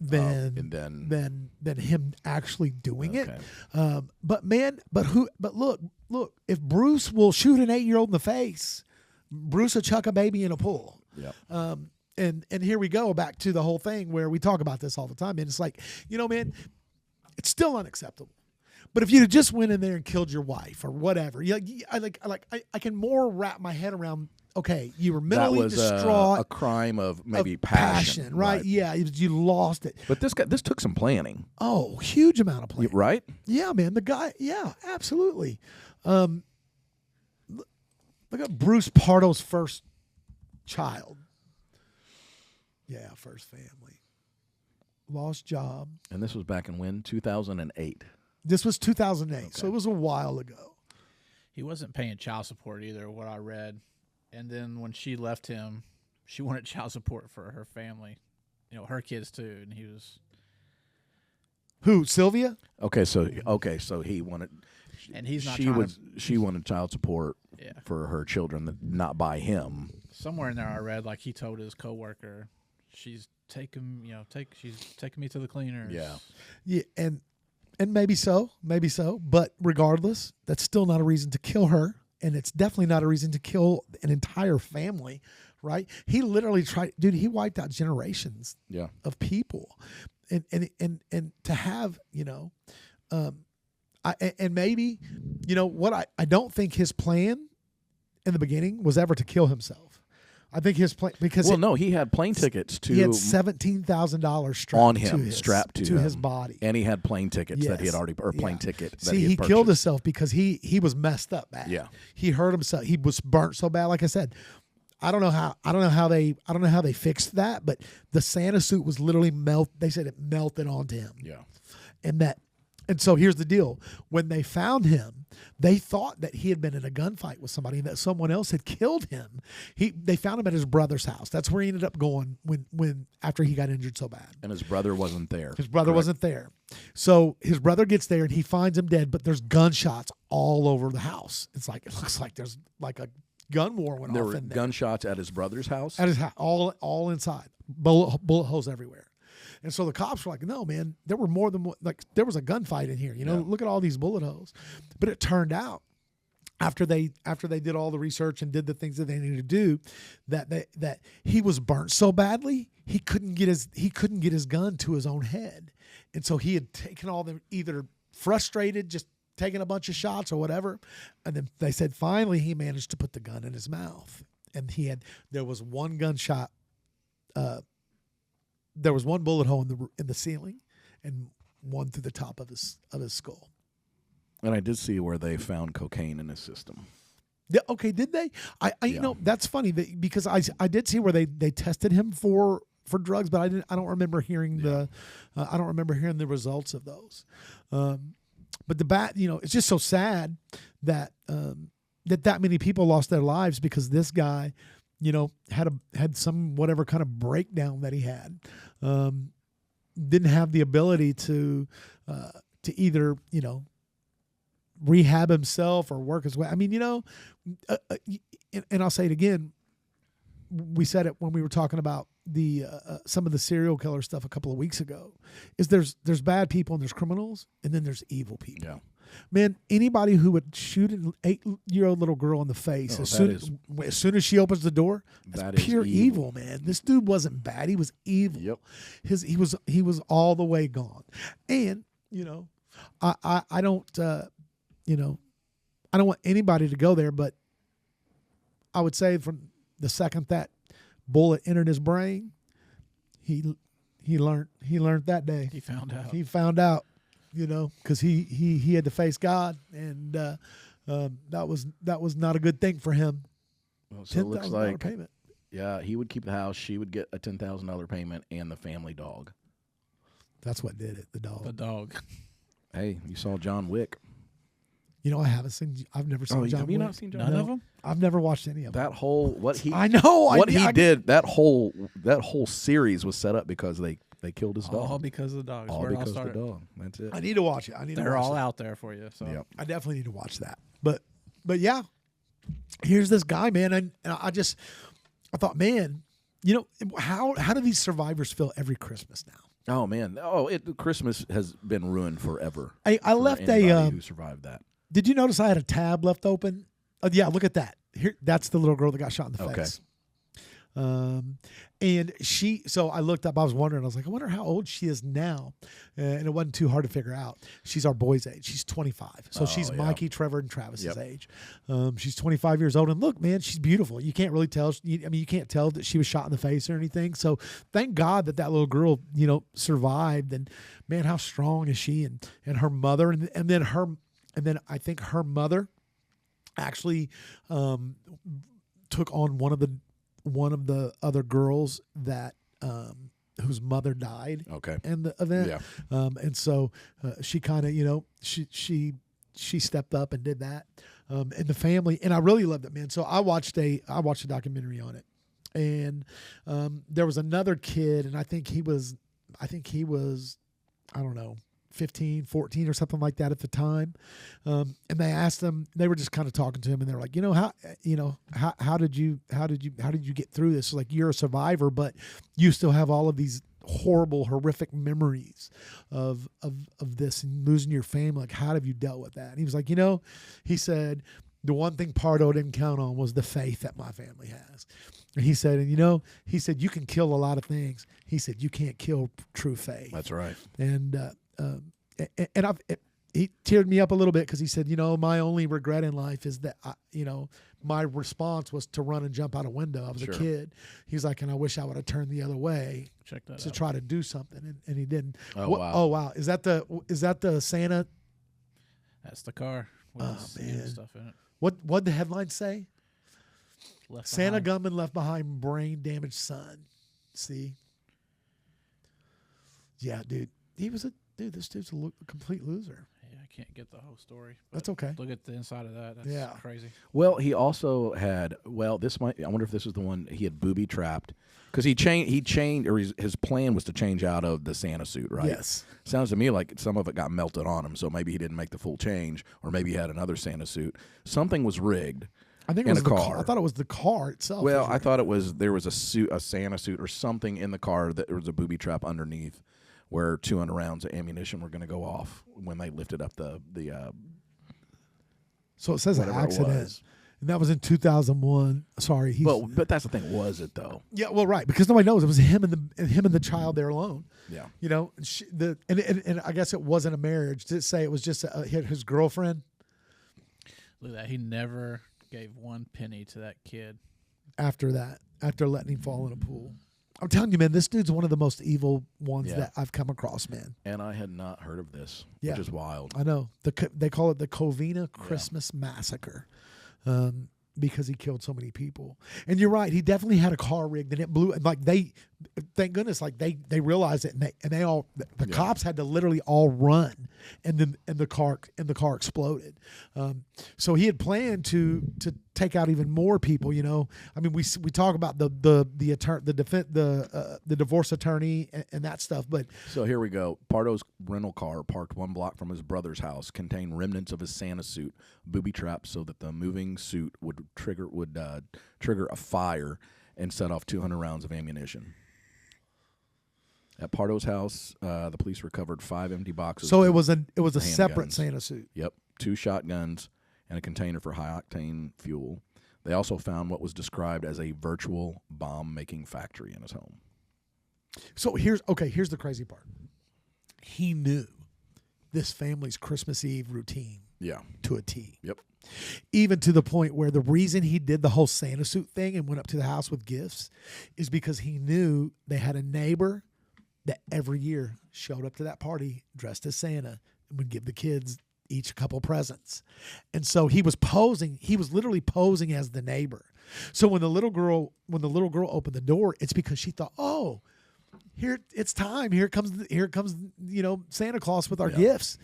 [SPEAKER 1] than him actually doing it. But look, if Bruce will shoot an 8-year-old in the face, Bruce will chuck a baby in a pool.
[SPEAKER 2] Yeah.
[SPEAKER 1] And here we go back to the whole thing where we talk about this all the time. And it's like, man, it's still unacceptable. But if you just went in there and killed your wife or whatever, I can more wrap my head around. Okay, you were mentally distraught.
[SPEAKER 2] A crime of maybe passion,
[SPEAKER 1] right? Yeah, you lost it.
[SPEAKER 2] But this took some planning.
[SPEAKER 1] Oh, huge amount of planning,
[SPEAKER 2] right?
[SPEAKER 1] Yeah, man. The guy, yeah, absolutely. Look at Bruce Pardo's first child. Yeah, first family. Lost job.
[SPEAKER 2] And this was back in when? 2008.
[SPEAKER 1] This was 2008,
[SPEAKER 2] Okay.
[SPEAKER 1] so it was a while ago.
[SPEAKER 3] He wasn't paying child support either, what I read. And then when she left him, she wanted child support for her family, her kids too. And he was.
[SPEAKER 1] Who, Sylvia?
[SPEAKER 2] Okay, so he wanted.
[SPEAKER 3] And he's not.
[SPEAKER 2] She wanted child support
[SPEAKER 3] Yeah.
[SPEAKER 2] for her children, not by him.
[SPEAKER 3] Somewhere in there, I read he told his coworker, she's taking me to the cleaners.
[SPEAKER 2] Yeah.
[SPEAKER 1] Yeah, and maybe so. But regardless, that's still not a reason to kill her, and it's definitely not a reason to kill an entire family, right? He literally tried, dude. He wiped out generations of people, and to have and maybe what I don't think his plan in the beginning was ever to kill himself. I think his plan
[SPEAKER 2] he had plane tickets to.
[SPEAKER 1] He had $17,000 strapped to his body,
[SPEAKER 2] and he had plane tickets that he had already plane ticket. That
[SPEAKER 1] he killed himself because he was messed up bad.
[SPEAKER 2] Yeah,
[SPEAKER 1] he hurt himself. He was burnt so bad. Like I said, I don't know how they fixed that, but the Santa suit was literally They said it melted onto him.
[SPEAKER 2] Yeah,
[SPEAKER 1] And so here's the deal. When they found him, they thought that he had been in a gunfight with somebody and that someone else had killed him. They found him at his brother's house. That's where he ended up going when after he got injured so bad.
[SPEAKER 2] And his brother wasn't there.
[SPEAKER 1] His brother wasn't there. So his brother gets there and he finds him dead, but there's gunshots all over the house. It looks like there's like a gun war went
[SPEAKER 2] There
[SPEAKER 1] off
[SPEAKER 2] were
[SPEAKER 1] in there.
[SPEAKER 2] gunshots at his brother's house?
[SPEAKER 1] At his house, all inside. Bullet holes everywhere. And so the cops were like, no, man, there were more than there was a gunfight in here. Look at all these bullet holes. But it turned out after they did all the research and did the things that they needed to do, that he was burnt so badly he couldn't get his gun to his own head. And so he had taken all them, either frustrated, just taking a bunch of shots or whatever. And then they said finally he managed to put the gun in his mouth. and there was one gunshot. There was one bullet hole in the ceiling, and one through the top of his skull.
[SPEAKER 2] And I did see where they found cocaine in his system.
[SPEAKER 1] Yeah, okay, did they? You know, that's funny because I did see where they tested him for drugs, but I don't remember hearing the results of those. But it's just so sad that that many people lost their lives because this guy, you know, had some whatever kind of breakdown that he had. Didn't have the ability to either, you know, rehab himself or work his way. I mean, you know, and I'll say it again. We said it when we were talking about the some of the serial killer stuff a couple of weeks ago. Is there's bad people and there's criminals and then there's evil people.
[SPEAKER 2] Yeah.
[SPEAKER 1] Man, anybody who would shoot an 8-year-old little girl in the face as soon as she opens the door, that's pure evil, man. This dude wasn't bad; he was evil.
[SPEAKER 2] Yep.
[SPEAKER 1] He was all the way gone. And you know, I don't you know, I don't want anybody to go there, but I would say from the second that bullet entered his brain, he learned that day.
[SPEAKER 3] He
[SPEAKER 1] found out. You know, because he had to face God, and that was not a good thing for him.
[SPEAKER 2] Well, so it looks like
[SPEAKER 1] payment.
[SPEAKER 2] Yeah, he would keep the house. She would get a $10,000 payment and the family dog.
[SPEAKER 1] That's what did it. The dog.
[SPEAKER 2] Hey, you saw John Wick.
[SPEAKER 1] You know, I've never seen John Wick.
[SPEAKER 2] Have you not seen John
[SPEAKER 3] None
[SPEAKER 2] Wick?
[SPEAKER 3] of them?
[SPEAKER 1] I've never watched any of them.
[SPEAKER 2] That whole
[SPEAKER 1] I know
[SPEAKER 2] he did. That whole series was set up because they killed his dog.
[SPEAKER 3] All because of the dogs.
[SPEAKER 2] All because of the dog. That's it.
[SPEAKER 1] I need to watch it.
[SPEAKER 3] They're all out there for you. So
[SPEAKER 2] Yep.
[SPEAKER 1] I definitely need to watch that. But yeah, here's this guy, man, and I thought, man, you know, how do these survivors feel every Christmas now?
[SPEAKER 2] Oh man. Christmas has been ruined forever.
[SPEAKER 1] I left
[SPEAKER 2] anybody who survived that.
[SPEAKER 1] Did you notice I had a tab left open? Yeah, look at that. Here, that's the little girl that got shot in the face. And so I looked up, I was wondering, I was like, I wonder how old she is now. And it wasn't too hard to figure out. She's our boy's age. She's 25. So she's Mikey, Trevor, and Travis's age. She's 25 years old. And look, man, she's beautiful. You can't really tell. You can't tell that she was shot in the face or anything. So thank God that little girl, you know, survived. And man, how strong is she? And her mother, and then I think her mother actually took on one of the other girls that whose mother died in the event.
[SPEAKER 2] Yeah.
[SPEAKER 1] And so she kind of, you know, she stepped up and did that. And the family, and I really loved it, man. So I watched a documentary on it. And there was another kid, and I think he was, I don't know, 15, 14 or something like that at the time. And they asked him, they were just kind of talking to him, and they were like, how did you get through this? Like, you're a survivor, but you still have all of these horrible, horrific memories of this and losing your family. Like, how have you dealt with that? And he was like, he said, the one thing Pardo didn't count on was the faith that my family has. And he said, you can kill a lot of things. He said, you can't kill true faith.
[SPEAKER 2] That's right.
[SPEAKER 1] And he teared me up a little bit because he said, my only regret in life is that, my response was to run and jump out a window. I was a kid. He's like, and I wish I would have turned the other way to try to do something. And he didn't.
[SPEAKER 2] Wow.
[SPEAKER 1] Oh, wow. Is that the Santa?
[SPEAKER 3] That's the car. With
[SPEAKER 1] man.
[SPEAKER 3] Stuff in it.
[SPEAKER 1] What'd the headline say?
[SPEAKER 3] Left
[SPEAKER 1] Santa
[SPEAKER 3] behind.
[SPEAKER 1] gunman left behind brain damaged son. See? Yeah, dude. This dude's a complete loser.
[SPEAKER 3] Yeah, I can't get the whole story.
[SPEAKER 1] That's okay.
[SPEAKER 3] Look at the inside of that. That's crazy.
[SPEAKER 2] Well, he also had. Well, I wonder if this is the one he had booby trapped because he changed, or his plan was to change out of the Santa suit, right?
[SPEAKER 1] Yes.
[SPEAKER 2] Sounds to me like some of it got melted on him, so maybe he didn't make the full change, or maybe he had another Santa suit. Something was rigged.
[SPEAKER 1] I think it was the car. I thought it was the car itself.
[SPEAKER 2] Well, I thought there was a Santa suit or something in the car that there was a booby trap underneath, where 200 rounds of ammunition were going to go off when they lifted up the
[SPEAKER 1] So it says an accident, and that was in 2001. Sorry,
[SPEAKER 2] but that's the thing. Was it though?
[SPEAKER 1] Yeah, well, right, because nobody knows. It was him and the child there alone.
[SPEAKER 2] Yeah,
[SPEAKER 1] and I guess it wasn't a marriage. Did it say it was just his girlfriend?
[SPEAKER 3] Look at that. He never gave one penny to that kid
[SPEAKER 1] after that, after letting him fall in a pool. I'm telling you, man, this dude's one of the most evil ones that I've come across, man.
[SPEAKER 2] And I had not heard of this, which is wild.
[SPEAKER 1] I know. They call it the Covina Christmas Massacre. Because he killed so many people. And you're right, he definitely had a car rigged and it blew. Like thank goodness, like they realized it and they all the cops had to literally all run and then the car exploded. So he had planned to take out even more people, you know. I mean, we talk about the divorce attorney and that stuff, but
[SPEAKER 2] so here we go. Pardo's rental car, parked 1 block from his brother's house, contained remnants of his Santa suit, booby traps so that the moving suit would trigger a fire and set off 200 rounds of ammunition. At Pardo's house, the police recovered 5 empty boxes.
[SPEAKER 1] So it was a separate Santa suit.
[SPEAKER 2] Yep, 2 shotguns and a container for high-octane fuel. They also found what was described as a virtual bomb-making factory in his home.
[SPEAKER 1] So here's the crazy part. He knew this family's Christmas Eve routine to a T.
[SPEAKER 2] Yep.
[SPEAKER 1] Even to the point where the reason he did the whole Santa suit thing and went up to the house with gifts is because he knew they had a neighbor that every year showed up to that party dressed as Santa and would give the kids each a couple presents. And so he was literally posing as the neighbor. So when the little girl opened the door, it's because she thought, oh, here it's time. Here comes Santa Claus with our gifts.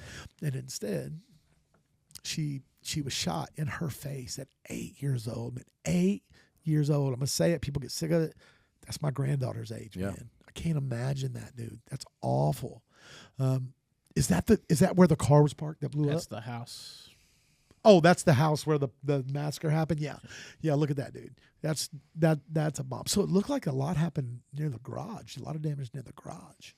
[SPEAKER 1] And instead, she was shot in her face at 8 years old. Man, 8 years old. I'm gonna say it. People get sick of it. That's my granddaughter's age, man. I can't imagine that, dude. That's awful. Is that where the car was parked that blew up?
[SPEAKER 3] That's the house.
[SPEAKER 1] Oh, that's the house where the massacre happened? Yeah. Yeah, look at that, dude. That's a bomb. So it looked like a lot happened near the garage. A lot of damage near the garage.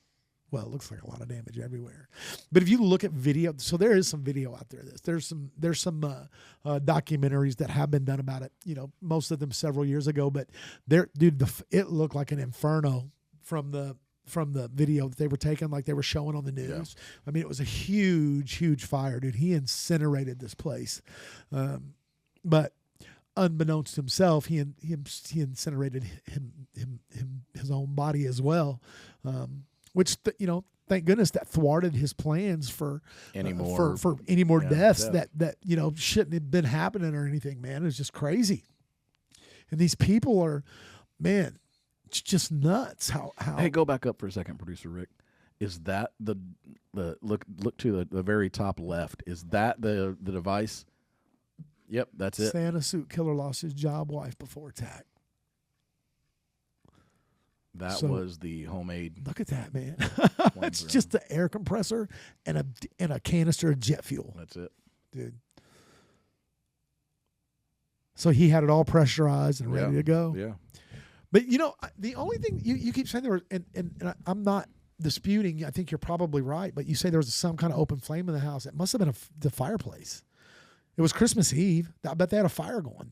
[SPEAKER 1] Well, it looks like a lot of damage everywhere. But if you look at video, so there is some video out there. There's some documentaries that have been done about it. You know, most of them several years ago. But it looked like an inferno from the video that they were taking, like they were showing on the news. Yeah. I mean, it was a huge, huge fire, dude. He incinerated this place, but unbeknownst to himself, he incinerated his own body as well. Which thank goodness that thwarted his plans for any more deaths that shouldn't have been happening or anything. Man, it's just crazy. And these people are, man, it's just nuts. How?
[SPEAKER 2] Hey, go back up for a second, Producer Rick. Is that the look to the very top left? Is that the device? Yep, that's it.
[SPEAKER 1] Santa suit killer lost his job wife before attack.
[SPEAKER 2] That was the homemade.
[SPEAKER 1] Look at that, man. It's just the air compressor and a canister of jet fuel.
[SPEAKER 2] That's it,
[SPEAKER 1] dude. So he had it all pressurized and ready to go.
[SPEAKER 2] Yeah.
[SPEAKER 1] But the only thing you keep saying there was, and I'm not disputing. I think you're probably right. But you say there was some kind of open flame in the house. It must have been the fireplace. It was Christmas Eve. I bet they had a fire going,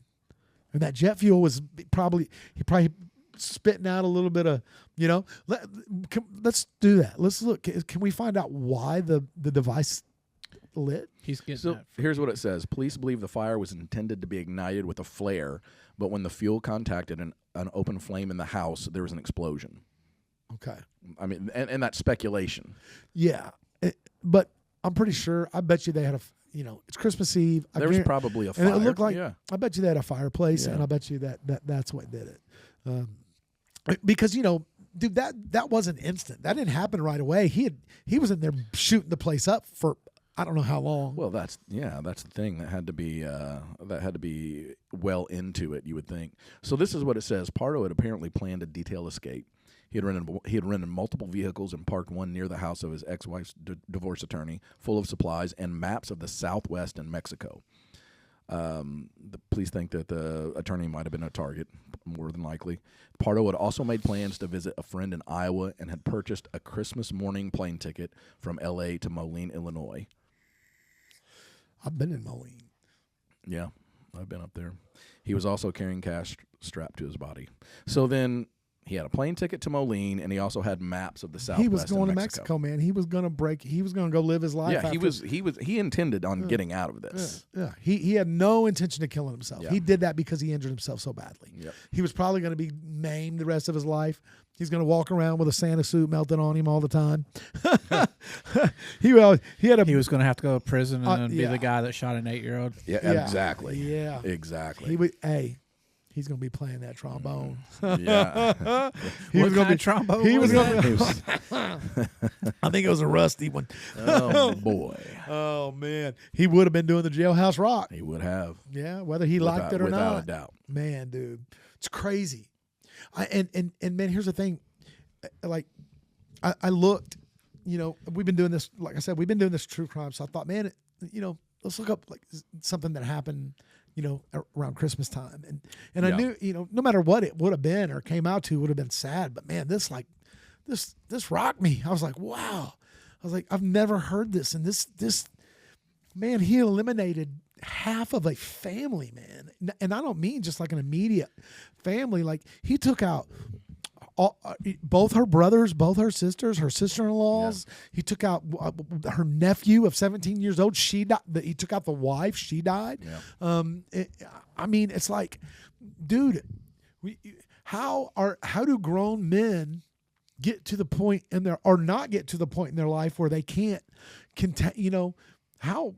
[SPEAKER 1] and that jet fuel was probably spitting out a little bit of, let's do that. Let's look. Can we find out why the device lit?
[SPEAKER 2] Here's what it says. Police believe the fire was intended to be ignited with a flare, but when the fuel contacted an open flame in the house, there was an explosion.
[SPEAKER 1] Okay.
[SPEAKER 2] I mean, and that's speculation.
[SPEAKER 1] Yeah. But I'm pretty sure, I bet you they had it's Christmas Eve.
[SPEAKER 2] There was probably a fire.
[SPEAKER 1] And it looked like, I bet you they had a fireplace, and I bet you that's what did it. Because dude, that wasn't instant. That didn't happen right away. He was in there shooting the place up for I don't know how long.
[SPEAKER 2] Well, that's the thing that had to be well into it. You would think. So this is what it says. Pardo had apparently planned a detailed escape. He had rented multiple vehicles and parked one near the house of his ex-wife's divorce attorney, full of supplies and maps of the Southwest and Mexico. The police think that the attorney might have been a target, more than likely. Pardo had also made plans to visit a friend in Iowa and had purchased a Christmas morning plane ticket from L.A. to Moline, Illinois.
[SPEAKER 1] I've been in Moline.
[SPEAKER 2] Yeah, I've been up there. He was also carrying cash strapped to his body. So then He had a plane ticket to Moline, and he also had maps of the Southwest.
[SPEAKER 1] He was going
[SPEAKER 2] and
[SPEAKER 1] to Mexico, man. He was going to break. He was going to go live his life.
[SPEAKER 2] Yeah, he intended on getting out of this.
[SPEAKER 1] Yeah. He had no intention of killing himself.
[SPEAKER 2] Yeah.
[SPEAKER 1] He did that because he injured himself so badly.
[SPEAKER 2] Yep.
[SPEAKER 1] He was probably going to be maimed the rest of his life. He's going to walk around with a Santa suit melted on him all the time. He
[SPEAKER 3] was going to have to go to prison and be
[SPEAKER 1] yeah.
[SPEAKER 3] the guy that shot an 8-year-old.
[SPEAKER 2] Yeah, exactly.
[SPEAKER 1] Yeah,
[SPEAKER 2] exactly.
[SPEAKER 1] He's going to be playing that trombone.
[SPEAKER 2] Yeah.
[SPEAKER 1] He was going to be
[SPEAKER 3] trombone.
[SPEAKER 1] He was going
[SPEAKER 2] He was-
[SPEAKER 1] to. I think it was a rusty one.
[SPEAKER 2] oh boy,
[SPEAKER 1] Oh man, he would have been doing the Jailhouse Rock.
[SPEAKER 2] he would have.
[SPEAKER 1] Yeah, whether he liked it or
[SPEAKER 2] without
[SPEAKER 1] not.
[SPEAKER 2] a doubt.
[SPEAKER 1] Man, dude, it's crazy. And man, here's the thing. Like, I looked. We've been doing this. Like I said, we've been doing this true crime. So I thought, man, let's look up like something that happened. Around Christmas time, and I knew, no matter what it would have been or came out to, would have been sad. But man, this rocked me. I was like, wow. I was like, I've never heard this, and this man, he eliminated half of a family, man, and I don't mean just like an immediate family. Like he took out both her brothers, both her sisters, her sister-in-laws. Yeah. He took out her nephew of 17 years old. She died. He took out the wife. She died. Yeah. It's like, dude, how do grown men get to the point or not get to the point in their life where they can't contain? How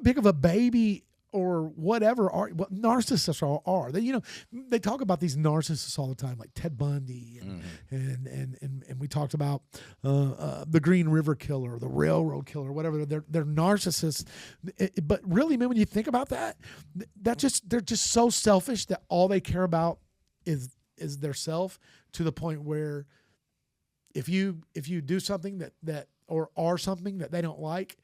[SPEAKER 1] big of a baby or whatever what narcissists are. They talk about these narcissists all the time, like Ted Bundy and we talked about the Green River Killer, the Railroad Killer, whatever. They're narcissists, but really, man, when you think about that, they're just so selfish that all they care about is their self, to the point where if you do something that or are something that they don't like,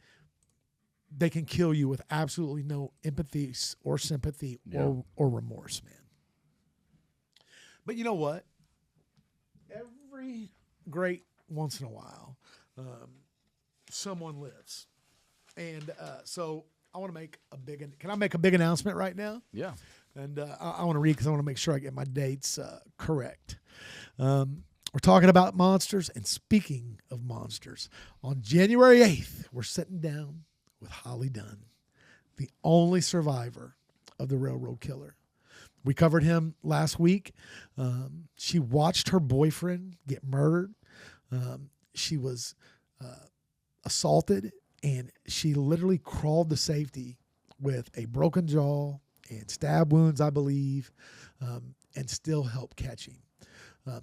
[SPEAKER 1] they can kill you with absolutely no empathy or sympathy or remorse, man. But you know what? Every great once in a while, someone lives. And so I want to make can I make a big announcement right now?
[SPEAKER 2] Yeah.
[SPEAKER 1] And I want to read because I want to make sure I get my dates correct. We're talking about monsters. And speaking of monsters, on January 8th, we're sitting down with Holly Dunn, the only survivor of the Railroad Killer. We covered him last week. She watched her boyfriend get murdered. She was assaulted, and she literally crawled to safety with a broken jaw and stab wounds, I believe, and still helped catch him.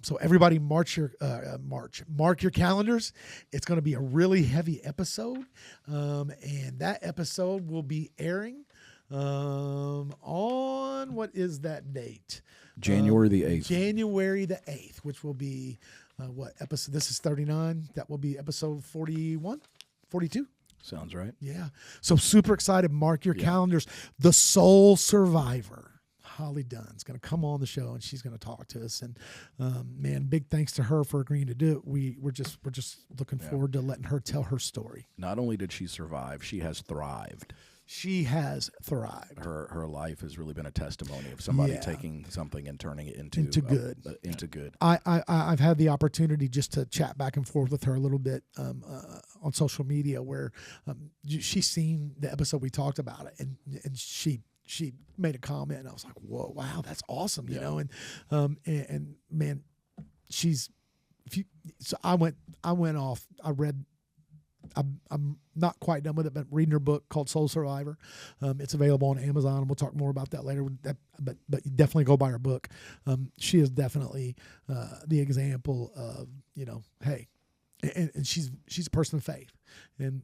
[SPEAKER 1] So everybody mark your calendars. It's going to be a really heavy episode. And that episode will be airing on, what is that date?
[SPEAKER 2] January the 8th.
[SPEAKER 1] January the 8th, which will be what episode? This is 39. That will be episode 41, 42.
[SPEAKER 2] Sounds right.
[SPEAKER 1] Yeah. So super excited. Mark your calendars. The sole survivor, Holly Dunn's going to come on the show, and she's going to talk to us. And man, big thanks to her for agreeing to do it. We're just looking forward to letting her tell her story.
[SPEAKER 2] Not only did she survive, she has thrived.
[SPEAKER 1] She has thrived.
[SPEAKER 2] Her life has really been a testimony of somebody taking something and turning it into
[SPEAKER 1] good.
[SPEAKER 2] Into good.
[SPEAKER 1] I've had the opportunity just to chat back and forth with her a little bit on social media, where she's seen the episode we talked about it, and she made a comment, and I was like, "Whoa, wow, that's awesome!" You know, and man, so I went off. I read. I'm not quite done with it, but reading her book called Soul Survivor. It's available on Amazon, and we'll talk more about that later. But you definitely go buy her book. She is definitely the example of, hey, and she's a person of faith, and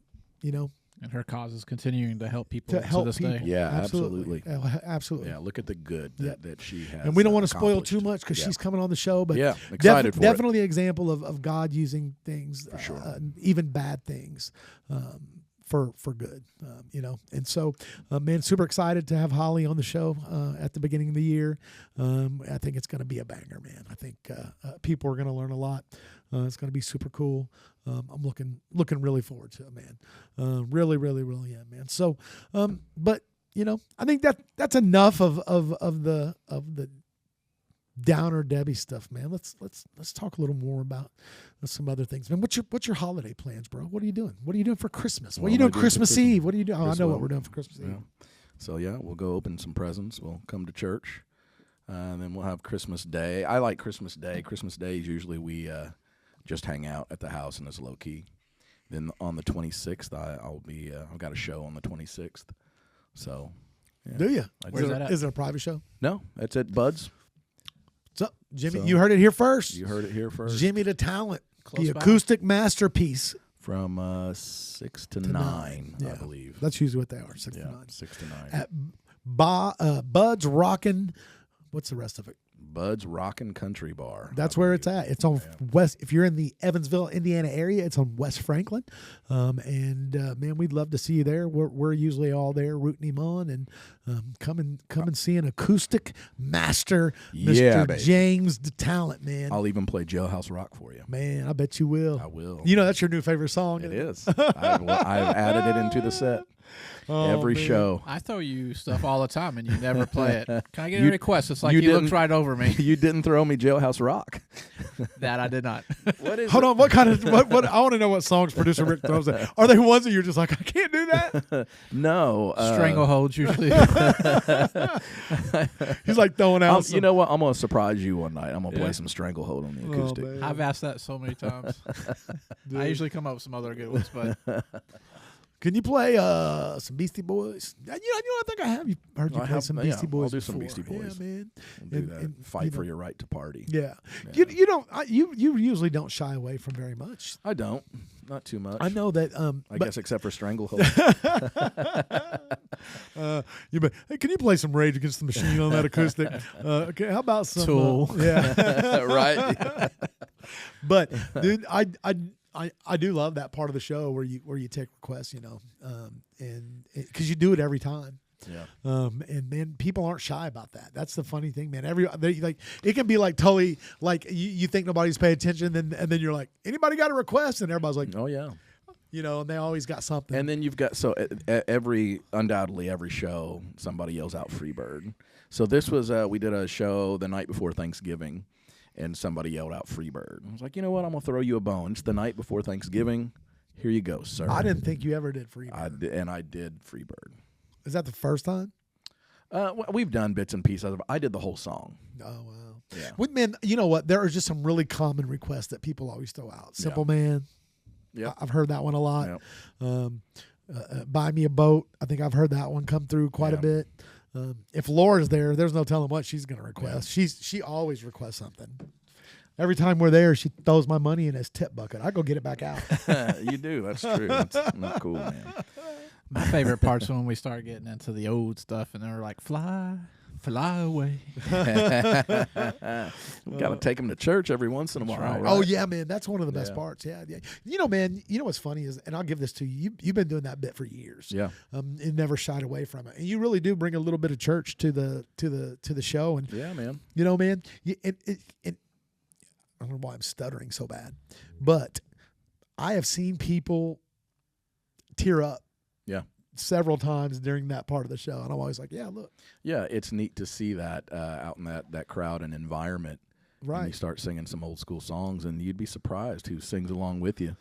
[SPEAKER 3] and her cause is continuing to help people
[SPEAKER 1] to help
[SPEAKER 3] this
[SPEAKER 1] people.
[SPEAKER 3] day.
[SPEAKER 2] Yeah, absolutely.
[SPEAKER 1] Absolutely.
[SPEAKER 2] Yeah, look at the good that she has.
[SPEAKER 1] And we don't want to spoil
[SPEAKER 2] accomplished.
[SPEAKER 1] too much because she's coming on the show. But
[SPEAKER 2] excited for
[SPEAKER 1] definitely an example of God using things,
[SPEAKER 2] for sure,
[SPEAKER 1] even bad things, for good. And so, man, super excited to have Holly on the show at the beginning of the year. I think it's going to be a banger, man. I think people are going to learn a lot. It's going to be super cool. I'm looking really forward to it, man. Really, really, really am, man. So, but I think that's enough of the downer Debbie stuff, man. Let's talk a little more about some other things, man. What's your holiday plans, bro? What are you doing? What are you doing for Christmas? What are you doing Christmas Eve? What are you doing? Oh, I know what we're doing for Christmas Eve.
[SPEAKER 2] So we'll go open some presents. We'll come to church, and then we'll have Christmas Day. I like Christmas Day. Christmas Day is usually we just hang out at the house and it's low key. Then on the 26th, I've got a show on the 26th. So, yeah.
[SPEAKER 1] Do you?
[SPEAKER 3] Where's that at?
[SPEAKER 1] Is it a private show?
[SPEAKER 2] No, that's at Bud's.
[SPEAKER 1] So, Jimmy,
[SPEAKER 2] So-
[SPEAKER 1] you heard it here first.
[SPEAKER 2] You heard it here first.
[SPEAKER 1] Jimmy DeTalent,
[SPEAKER 3] Close
[SPEAKER 1] the
[SPEAKER 3] by.
[SPEAKER 1] acoustic masterpiece.
[SPEAKER 2] From 6 to 9,
[SPEAKER 1] Yeah.
[SPEAKER 2] I believe.
[SPEAKER 1] That's usually what they are, 6 to
[SPEAKER 2] Yeah,
[SPEAKER 1] 9.
[SPEAKER 2] 6 to 9.
[SPEAKER 1] At Bud's Rockin', what's the rest of it?
[SPEAKER 2] Bud's Rockin' Country Bar.
[SPEAKER 1] That's
[SPEAKER 2] I
[SPEAKER 1] where
[SPEAKER 2] believe.
[SPEAKER 1] it's at. It's on West. If you're in the Evansville, Indiana area, it's on West Franklin. Man, we'd love to see you there. We're usually all there rooting him on, and come and see an acoustic master,
[SPEAKER 2] Yeah,
[SPEAKER 1] Mr.
[SPEAKER 2] baby.
[SPEAKER 1] James DeTalent, man.
[SPEAKER 2] I'll even play Jailhouse Rock for you.
[SPEAKER 1] Man, I bet you will.
[SPEAKER 2] I will.
[SPEAKER 1] You know that's your new favorite song.
[SPEAKER 2] It
[SPEAKER 1] isn't
[SPEAKER 2] is. I've added it into the set.
[SPEAKER 1] Oh,
[SPEAKER 2] Every
[SPEAKER 1] man.
[SPEAKER 2] show.
[SPEAKER 3] I throw you stuff all the time, and you never play it. Can I get
[SPEAKER 2] You-
[SPEAKER 3] a request? It's like
[SPEAKER 2] you
[SPEAKER 3] you looked
[SPEAKER 2] didn't-
[SPEAKER 3] right over me.
[SPEAKER 2] You didn't throw me Jailhouse Rock.
[SPEAKER 3] That I did not.
[SPEAKER 2] What is
[SPEAKER 1] Hold on, what kind of what? I want to know what songs producer Rick throws at. Are they ones that you're just like, I can't do that?
[SPEAKER 2] No.
[SPEAKER 3] Strangleholds usually.
[SPEAKER 1] He's like throwing out.
[SPEAKER 2] You know what? I'm going to surprise you one night. I'm going to
[SPEAKER 3] Yeah.
[SPEAKER 2] play some Stranglehold on the
[SPEAKER 1] Oh,
[SPEAKER 2] acoustic.
[SPEAKER 1] man.
[SPEAKER 3] I've asked that so many times. I usually come up with some other good ones, but
[SPEAKER 1] Can you play some Beastie Boys? You know, I think I have. You heard you
[SPEAKER 2] I
[SPEAKER 1] play
[SPEAKER 2] have-
[SPEAKER 1] some
[SPEAKER 2] yeah,
[SPEAKER 1] Beastie Boys.
[SPEAKER 2] I'll do some
[SPEAKER 1] before.
[SPEAKER 2] Beastie Boys.
[SPEAKER 1] Yeah, man.
[SPEAKER 2] We'll do that.
[SPEAKER 1] and,
[SPEAKER 2] Fight
[SPEAKER 1] you
[SPEAKER 2] for
[SPEAKER 1] know,
[SPEAKER 2] your right to party.
[SPEAKER 1] Yeah.
[SPEAKER 2] Yeah.
[SPEAKER 1] You don't. You usually don't shy away from very much.
[SPEAKER 2] I don't. Not too much.
[SPEAKER 1] I know that.
[SPEAKER 2] I
[SPEAKER 1] but,
[SPEAKER 2] guess except for Stranglehold.
[SPEAKER 1] hey, can you play some Rage Against the Machine on that acoustic? Okay, how about some
[SPEAKER 3] Tool.
[SPEAKER 1] yeah.
[SPEAKER 2] Right?
[SPEAKER 1] But dude, I do love that part of the show where you take requests, you know, and because you do it every time.
[SPEAKER 2] Yeah.
[SPEAKER 1] And man, people aren't shy about that. That's the funny thing, man. Like it can be like totally like you think nobody's paying attention, and then you're like, anybody got a request? And everybody's like,
[SPEAKER 2] Oh, yeah.
[SPEAKER 1] you know, and they always got something.
[SPEAKER 2] And then you've got, undoubtedly every show, somebody yells out Freebird. So this was, we did a show the night before Thanksgiving, and somebody yelled out Freebird. I was like, you know what? I'm going to throw you a bone. It's the night before Thanksgiving. Here you go, sir.
[SPEAKER 1] I didn't think you ever did Freebird.
[SPEAKER 2] I did Freebird.
[SPEAKER 1] Is that the first time?
[SPEAKER 2] We've done bits and pieces of it. I did the whole song.
[SPEAKER 1] Oh wow.
[SPEAKER 2] Yeah.
[SPEAKER 1] With men, you know what? There are just some really common requests that people always throw out. Simple Man.
[SPEAKER 2] Yep.
[SPEAKER 1] I've heard that one a lot.
[SPEAKER 2] Yep.
[SPEAKER 1] Buy Me a Boat. I think I've heard that one come through quite a
[SPEAKER 2] Yeah.
[SPEAKER 1] bit. If Laura's there, there's no telling what she's going to request. She always requests something. Every time we're there, she throws my money in his tip bucket. I go get it back out.
[SPEAKER 2] You do. That's true. That's not cool, man.
[SPEAKER 3] my favorite part's when we start getting into the old stuff, and they're like, "Fly, fly away."
[SPEAKER 2] We got to take them to church every once in a while.
[SPEAKER 3] right.
[SPEAKER 2] Right?
[SPEAKER 1] Oh yeah, man, that's one of the best
[SPEAKER 2] Yeah.
[SPEAKER 1] parts. Yeah, yeah. You know, man. You know what's funny is, and I'll give this to you. You've been doing that bit for years.
[SPEAKER 2] Yeah.
[SPEAKER 1] And never shied away from it. And you really do bring a little bit of church to the show. And
[SPEAKER 2] Yeah, man.
[SPEAKER 1] you know, man, I don't know why I'm stuttering so bad, but I have seen people tear up.
[SPEAKER 2] Yeah.
[SPEAKER 1] Several times during that part of the show, and I'm always like, yeah, look,
[SPEAKER 2] Yeah, it's neat to see that out in that crowd and environment. And you
[SPEAKER 1] right.
[SPEAKER 2] start singing some old school songs, and you'd be surprised who sings along with you.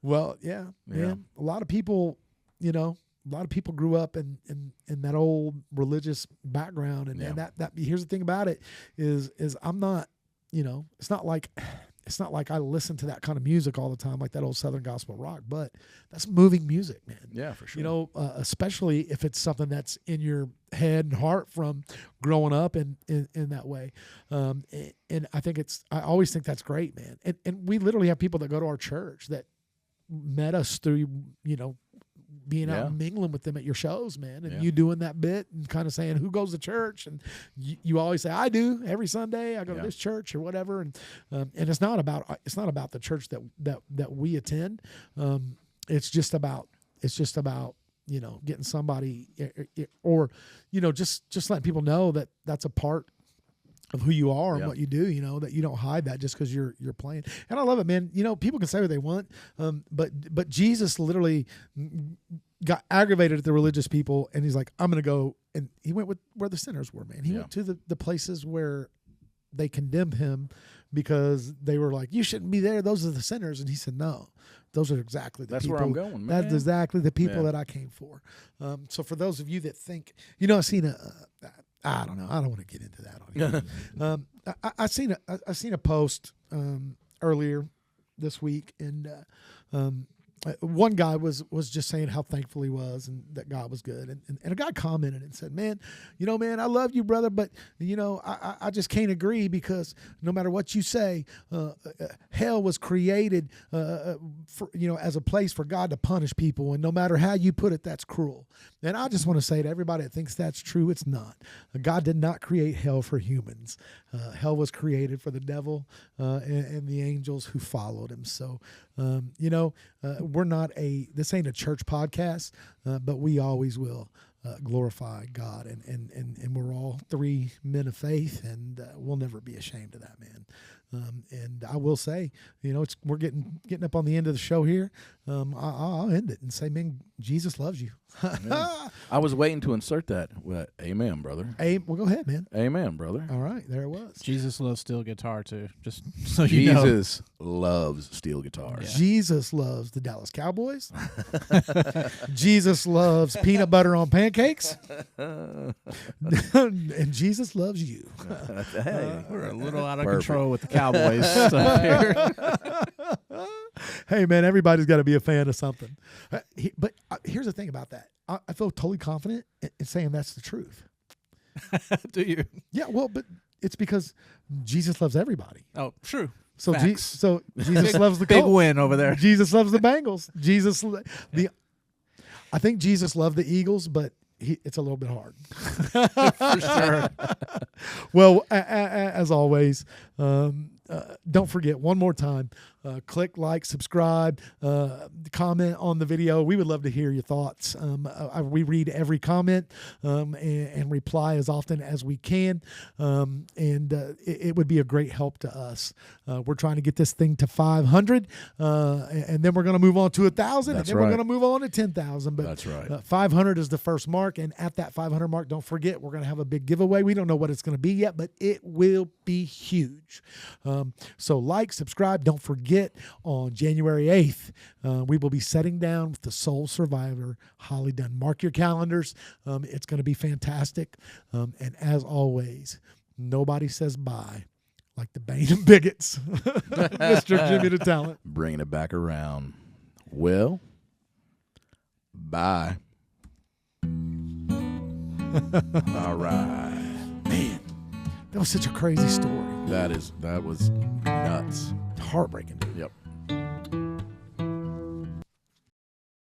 [SPEAKER 1] Well, yeah, man. A lot of people, you know, grew up in that old religious background, and,
[SPEAKER 2] Yeah.
[SPEAKER 1] and that here's the thing about it is I'm not, you know, it's not like I listen to that kind of music all the time, like that old Southern gospel rock, but that's moving music, man.
[SPEAKER 2] Yeah, for sure.
[SPEAKER 1] You know, especially if it's something that's in your head and heart from growing up in that way. And I think I always think that's great, man. And we literally have people that go to our church that met us through, you know, being out
[SPEAKER 2] Yeah.
[SPEAKER 1] and mingling with them at your shows, man, and
[SPEAKER 2] Yeah.
[SPEAKER 1] you doing that bit and kind of saying who goes to church, and you always say I do every Sunday. I go to
[SPEAKER 2] Yeah.
[SPEAKER 1] this church or whatever, and it's not about the church that we attend. It's just about you know, getting somebody or you know, just letting people know that that's a part of who you are and
[SPEAKER 2] Yeah.
[SPEAKER 1] what you do, you know, that you don't hide that just because you're playing. And I love it, man. You know, people can say what they want, but Jesus literally got aggravated at the religious people, and he's like, I'm going to go. And he went with where the sinners were, man. He
[SPEAKER 2] Yeah.
[SPEAKER 1] went to the places where they condemned him because they were like, you shouldn't be there. Those are the sinners. And he said, no, those are exactly the
[SPEAKER 2] That's
[SPEAKER 1] people.
[SPEAKER 2] where I'm going, man.
[SPEAKER 1] That's exactly the people
[SPEAKER 2] Yeah.
[SPEAKER 1] that I came for. So for those of you that think, I've seen I don't know. I don't want to get into that on here. I seen a post earlier this week, and one guy was just saying how thankful he was and that God was good, and a guy commented and said, man, I love you, brother, but I just can't agree, because no matter what you say, hell was created for, as a place for God to punish people, and no matter how you put it, that's cruel. And I just want to say to everybody that thinks that's true, it's not. God did not create hell for humans. Hell was created for the devil and the angels who followed him. So, we're not this ain't a church podcast, but we always will glorify God. And we're all three men of faith, and we'll never be ashamed of that, man. And I will say, we're getting up on the end of the show here. I'll end it and say, man, Jesus loves you.
[SPEAKER 2] I was waiting to insert that. Well, amen, brother.
[SPEAKER 1] Well, go ahead, man.
[SPEAKER 2] Amen, brother.
[SPEAKER 1] All right, there it was.
[SPEAKER 3] Jesus loves steel guitar too. Just so you know.
[SPEAKER 2] Jesus loves steel guitars.
[SPEAKER 3] Yeah.
[SPEAKER 1] Jesus loves the Dallas Cowboys. Jesus loves peanut butter on pancakes. And Jesus loves you.
[SPEAKER 2] Hey,
[SPEAKER 3] We're a little out of
[SPEAKER 2] Perfect.
[SPEAKER 3] control with the Cowboys stuff here.
[SPEAKER 1] Hey, man, everybody's got to be a fan of something. But here's the thing about that. I feel totally confident in saying that's the truth.
[SPEAKER 3] Do you?
[SPEAKER 1] Yeah, well, but it's because Jesus loves everybody.
[SPEAKER 3] Oh, true.
[SPEAKER 1] So,
[SPEAKER 3] Facts.
[SPEAKER 1] so Jesus loves the
[SPEAKER 3] Big
[SPEAKER 1] Colts.
[SPEAKER 3] win over there.
[SPEAKER 1] Jesus loves the Bengals. I think Jesus loved the Eagles, but it's a little bit hard.
[SPEAKER 3] For sure.
[SPEAKER 1] Well, as always, don't forget, one more time, click like, subscribe, comment on the video. We would love to hear your thoughts. We read every comment and reply as often as we can. It would be a great help to us. We're trying to get this thing to 500, and then we're going to move on to 1,000, and
[SPEAKER 2] That's
[SPEAKER 1] then we're
[SPEAKER 2] right.
[SPEAKER 1] going to move on to 10,000. But
[SPEAKER 2] That's right.
[SPEAKER 1] 500 is the first mark, and at that 500 mark, don't forget, we're going to have a big giveaway. We don't know what it's going to be yet, but it will be huge. So like, subscribe. Don't forget, on January 8th, we will be sitting down with the sole survivor, Holly Dunn. Mark your calendars. It's going to be fantastic. And as always, nobody says bye like the Bane and Bigots, Mr. Jimmy DeTalent.
[SPEAKER 2] Bringing it back around. Well, bye. All right.
[SPEAKER 1] Man, that was such a crazy story.
[SPEAKER 2] That was nuts.
[SPEAKER 1] Heartbreaking.
[SPEAKER 2] Yep.